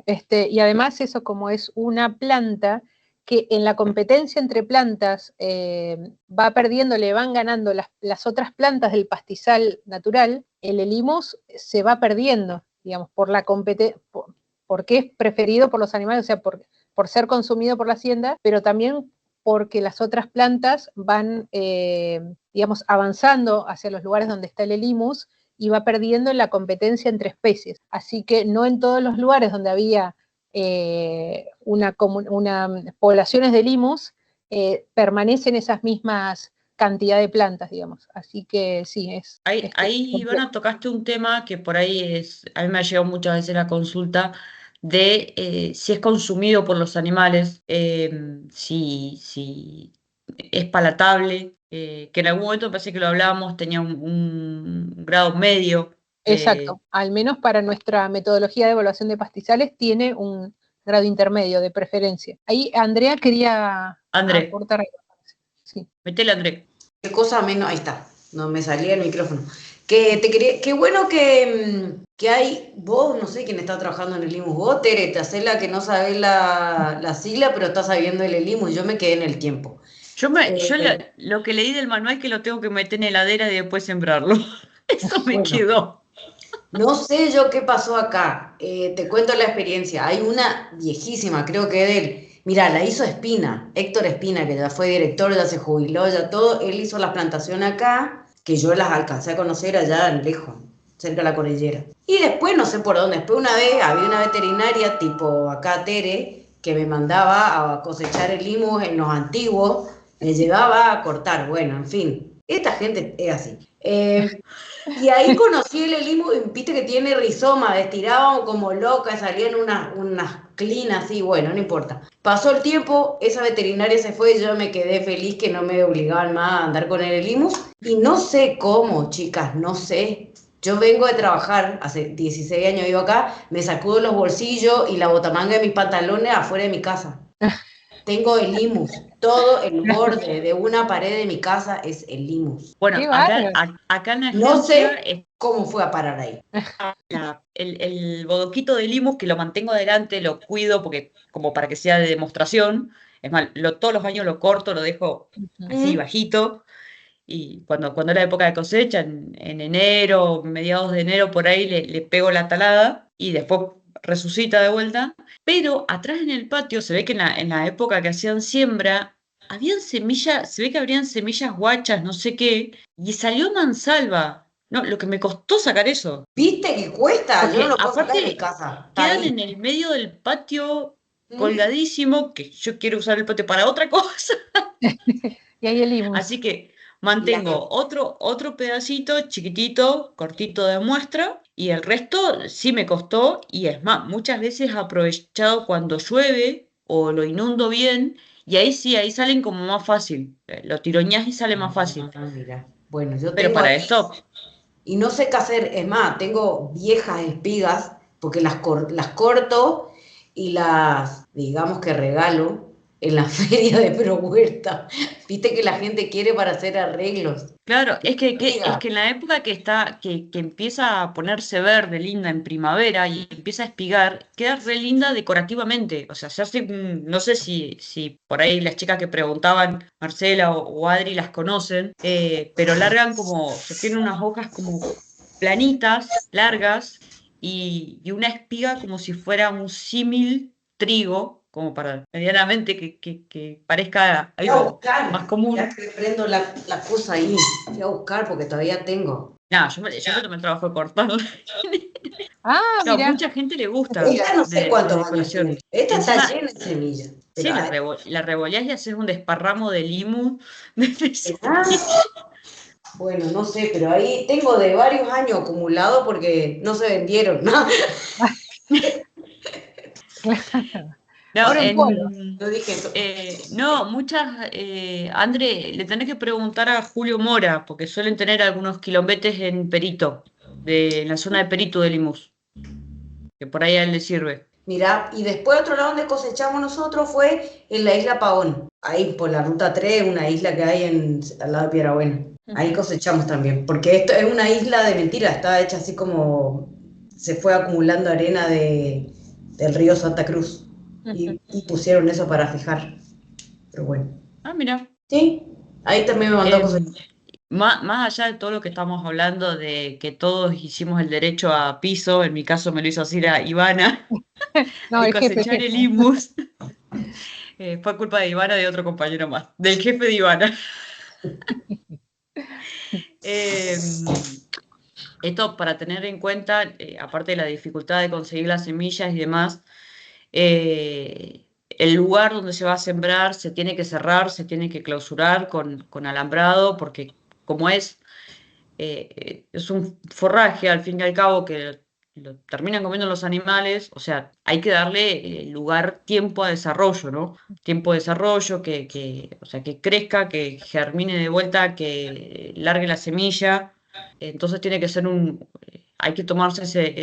Y además eso como es una planta que en la competencia entre plantas va perdiendo, le van ganando las otras plantas del pastizal natural, el Elimus se va perdiendo, digamos, por la porque es preferido por los animales, o sea, por ser consumido por la hacienda, pero también porque las otras plantas van, digamos, avanzando hacia los lugares donde está el Elimus y va perdiendo la competencia entre especies. Así que no en todos los lugares donde había poblaciones de limus permanecen esas mismas cantidad de plantas, digamos. Así que sí, es... Ahí, Ivana, tocaste un tema que por ahí a mí me ha llegado muchas veces la consulta de si es consumido por los animales, si es palatable, que en algún momento me parece que lo hablábamos, tenía un grado medio. Exacto, al menos para nuestra metodología de evaluación de pastizales tiene un grado intermedio de preferencia. Ahí Andrea quería André, aportar algo. Sí. metele, André. Qué cosa menos, ahí está, no me salía el micrófono. Que te quería, qué bueno que hay, vos, no sé quién está trabajando en el Limus, vos, Tere, te hacés la que no sabés la sigla, pero estás sabiendo el Limus, y yo me quedé en el tiempo. Yo lo que leí del manual es que lo tengo que meter en heladera y después sembrarlo. Eso me Bueno, quedó. no sé yo qué pasó acá, te cuento la experiencia. Hay una viejísima, creo que de él. Mira, la hizo Espina, Héctor Espina, que ya fue director, ya se jubiló, ya todo. Él hizo la plantación acá, que yo las alcancé a conocer allá lejos, cerca de la cordillera. Y después, no sé por dónde, después una vez había una veterinaria tipo acá Tere, que me mandaba a cosechar el limus en los antiguos, me llevaba a cortar, bueno, en fin. Esta gente es así. Y ahí conocí el Elimu, viste que tiene rizoma, estiraba como loca, salían unas clinas así, bueno, no importa. Pasó el tiempo, esa veterinaria se fue y yo me quedé feliz que no me obligaban más a andar con el Elimu. Y no sé cómo, chicas, no sé. Yo vengo de trabajar, hace 16 años vivo acá, me sacudo los bolsillos y la botamanga de mis pantalones afuera de mi casa. Tengo el Limus, todo el borde de una pared de mi casa es el Limus. Bueno, ¡Qué acá, bárbaro! acá en la No agencia sé cómo fue a parar ahí. el bodoquito de limus que lo mantengo adelante, lo cuido porque como para que sea de demostración. Es más, todos los años lo corto, lo dejo así bajito. Y cuando era época de cosecha, en enero, mediados de enero, por ahí le pego la talada y después resucita de vuelta. Pero atrás en el patio se ve que en la época que hacían siembra, habían semillas, se ve que habrían semillas guachas, no sé qué, y salió mansalva. No, lo que me costó sacar eso. ¿Viste que cuesta? Yo no Porque lo puedo sacar de mi aparte casa. Está quedan ahí. en el medio del patio Mm. colgadísimo, que yo quiero usar el patio para otra cosa. Y ahí el limus. Así que Y la mantengo otro pedacito chiquitito, cortito de muestra, y el resto sí me costó, y es más, muchas veces he aprovechado cuando llueve o lo inundo bien, y ahí sí, ahí salen como más fácil. Lo tiroñás y sale más fácil. mira. Bueno, yo Pero tengo para ahí esto, y no sé qué hacer. Es más, tengo viejas espigas porque las corto y las, digamos que regalo en la feria de Prohuerta. Viste que la gente quiere para hacer arreglos. claro, es Espigas. que en la época que empieza a ponerse verde, linda en primavera y empieza a espigar, queda re linda decorativamente. O sea, se hace, no sé si por ahí las chicas que preguntaban, Marcela o Adri, las conocen, pero largan como, tienen unas hojas como planitas, largas, y una espiga como si fuera un símil trigo, como para medianamente que parezca Voy a algo más buscar, ya común. que prendo la cosa ahí. Voy a buscar porque todavía tengo. No, yo me tomé el trabajo de cortarla. Ah, No, mira, mucha gente le gusta Esta no sé de cuántos años tiene. decoración. Esta está Encima, llena de semillas. Sí, Pero, la revoleás y haces un desparramo de limu. de bueno, no sé, pero ahí tengo de varios años acumulado porque no se vendieron, ¿no? No, Ahora en polvo. Yo dije, no, muchas, André, le tenés que preguntar a Julio Mora, porque suelen tener algunos quilombetes en Perito, en la zona de Perito de Limus, que por ahí a él le sirve. mirá, y después otro lado donde cosechamos nosotros fue en la isla Pavón, ahí por la ruta 3, una isla que hay al lado de Piedrabuena. Ahí cosechamos también, porque esto es una isla de mentira, está hecha así como se fue acumulando arena del río Santa Cruz y pusieron eso para fijar. Pero bueno. Ah, mira. Sí, ahí también me mandó a cosechar. Más allá de todo lo que estamos hablando de que todos hicimos el derecho a piso, en mi caso me lo hizo así la Ivana, No, de el jefe, cosechar el Imus, fue culpa de Ivana y de otro compañero más, del jefe de Ivana. Eh, Esto para tener en cuenta, aparte de la dificultad de conseguir las semillas y demás, el lugar donde se va a sembrar se tiene que cerrar, se tiene que clausurar con alambrado, porque como es un forraje al fin y al cabo que lo terminan comiendo los animales, o sea, hay que darle lugar, tiempo a desarrollo, ¿no? Tiempo de desarrollo, o sea, que crezca, que germine de vuelta, que largue la semilla. Entonces tiene que ser hay que tomarse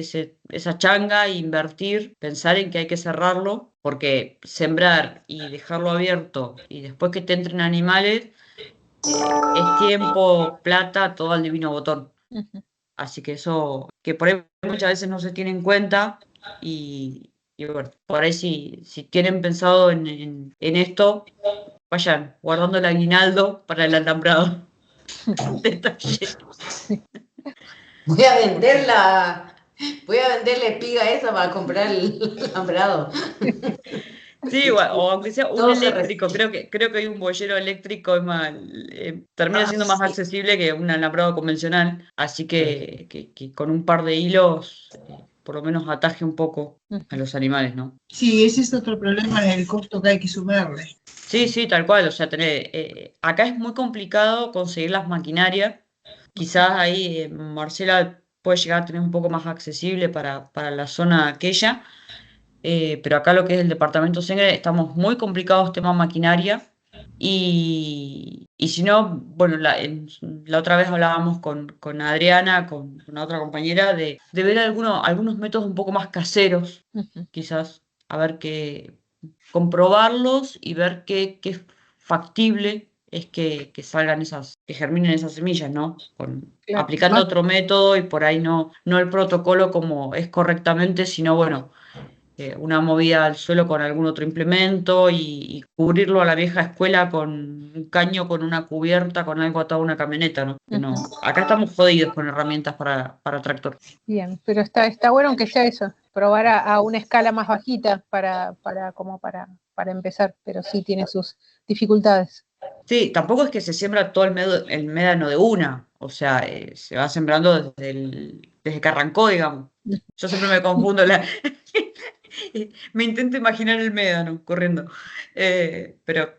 esa changa e invertir, pensar en que hay que cerrarlo, porque sembrar y dejarlo abierto y después que te entren animales es tiempo, plata, todo al divino botón. Así que eso, que por ahí muchas veces no se tiene en cuenta y bueno, por ahí si tienen pensado en esto, vayan guardando el aguinaldo para el alambrado de taller. Voy a venderla, voy a venderle espiga esa para comprar el alambrado. Sí, o aunque sea un Todo se eléctrico, creo que hay un boyero eléctrico es más, termina siendo más sí. accesible que un alambrado convencional, así que con un par de hilos por lo menos ataje un poco a los animales, ¿no? Sí, ese es otro problema, el costo que hay que sumarle. Sí, sí, tal cual, o sea, acá es muy complicado conseguir las maquinarias, quizás ahí Marcela puede llegar a tener un poco más accesible para la zona aquella. Pero acá lo que es el departamento Sengre estamos muy complicados tema maquinaria y si no, bueno, la otra vez hablábamos con Adriana, con una otra compañera, de ver algunos métodos un poco más caseros, quizás, a ver comprobarlos y ver qué factible es que salgan que germinen esas semillas, ¿no? Claro, Aplicando otro método y por ahí no el protocolo como es correctamente, sino bueno una movida al suelo con algún otro implemento y cubrirlo a la vieja escuela con un caño, con una cubierta, con algo atado a una camioneta, ¿no? Que no. Acá estamos jodidos con herramientas para tractor. bien, pero está bueno aunque sea eso, probar a una escala más bajita para empezar, pero sí tiene sus dificultades. Sí, tampoco es que se siembra todo el médano de una, o sea, se va sembrando desde que arrancó, digamos. Yo siempre me confundo, me intento imaginar el médano corriendo, pero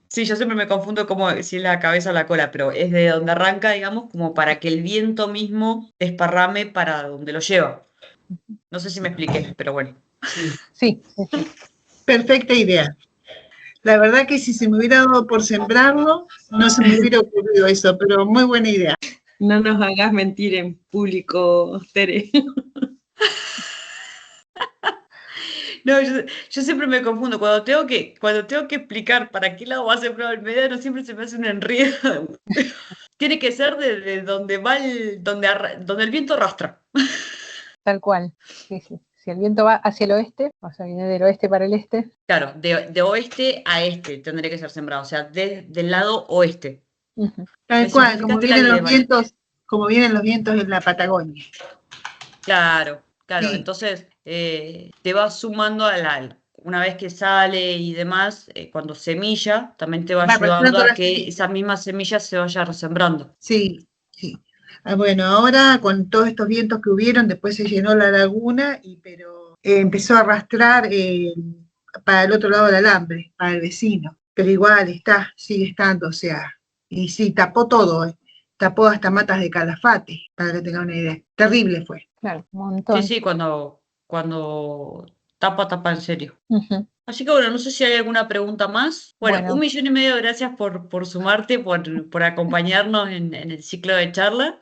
sí, yo siempre me confundo como si es la cabeza o la cola, pero es de donde arranca, digamos, como para que el viento mismo desparrame para donde lo lleva. No sé si me expliqué, pero bueno. Sí. Perfecta idea. La verdad que si se me hubiera dado por sembrarlo, no se me hubiera ocurrido eso, pero muy buena idea. No nos hagas mentir en público, Tere. No, yo siempre me confundo. Cuando tengo que explicar para qué lado va a sembrar el médano, siempre se me hace un enredo. Tiene que ser de donde va donde el viento arrastra. Tal cual. Sí, sí. Si el viento va hacia el oeste, o sea, viene del oeste para el este. Claro, de oeste a este tendría que ser sembrado, o sea, del lado oeste. Tal Me cual, como simplificaste la vienen vida, los vientos, como vienen los vientos en la Patagonia. Claro, claro. Sí. Entonces te vas sumando una vez que sale y demás, cuando semilla, también te va Va ayudando arrastrando a la que semilla. esa misma semilla se vaya resembrando. Sí, sí. Bueno, ahora con todos estos vientos que hubieron, después se llenó la laguna, pero empezó a arrastrar para el otro lado del alambre, para el vecino. Pero igual sigue estando, o sea, y sí, tapó todo, tapó hasta matas de calafate, para que tengan una idea. Terrible fue. Claro, un Sí, montón. sí, cuando tapa en serio. Ujú. Así que bueno, no sé si hay alguna pregunta más. Bueno, Bueno. 1,5 millones de gracias por sumarte, por acompañarnos en el ciclo de charla.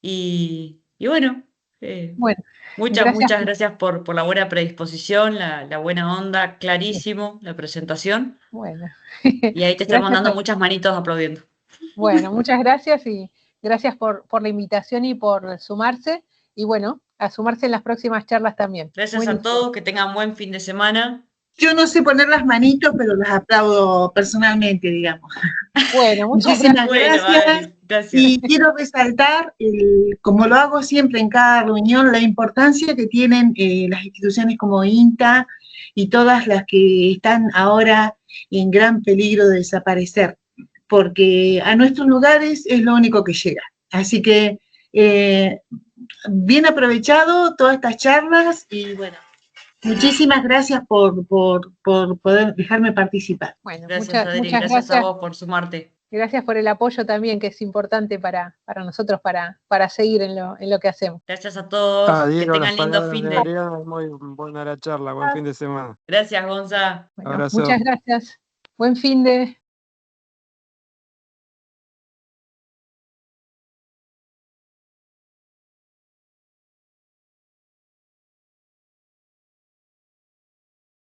Y bueno, Bueno, muchas gracias. gracias por la buena predisposición, la buena onda, clarísimo la presentación. Bueno, Y ahí te están gracias mandando a- muchas manitos aplaudiendo. Bueno, muchas gracias y gracias por la invitación y por sumarse. Y bueno, a sumarse en las próximas charlas también. Gracias a Buenísimo. todos, que tengan buen fin de semana. Yo no sé poner las manitos, pero las aplaudo personalmente, digamos. Bueno, muchas Muchísimas gracias. Bueno, gracias. dale, gracias. Y quiero resaltar, como lo hago siempre en cada reunión, la importancia que tienen las instituciones como INTA y todas las que están ahora en gran peligro de desaparecer, porque a nuestros lugares es lo único que llega. Así que bien aprovechado todas estas charlas y bueno, muchísimas gracias por poder dejarme participar. Bueno, Gracias, muchas Adri. muchas Gracias a gracias. vos por sumarte. Gracias por el apoyo también, que es importante para nosotros, para seguir en lo que hacemos. Gracias a todos. Que Diego, las tengan lindo palabras fin de de. Adrián, muy buena la charla, buen fin de semana. Gracias, Gonza. Bueno, Abrazo. muchas gracias. Buen fin de.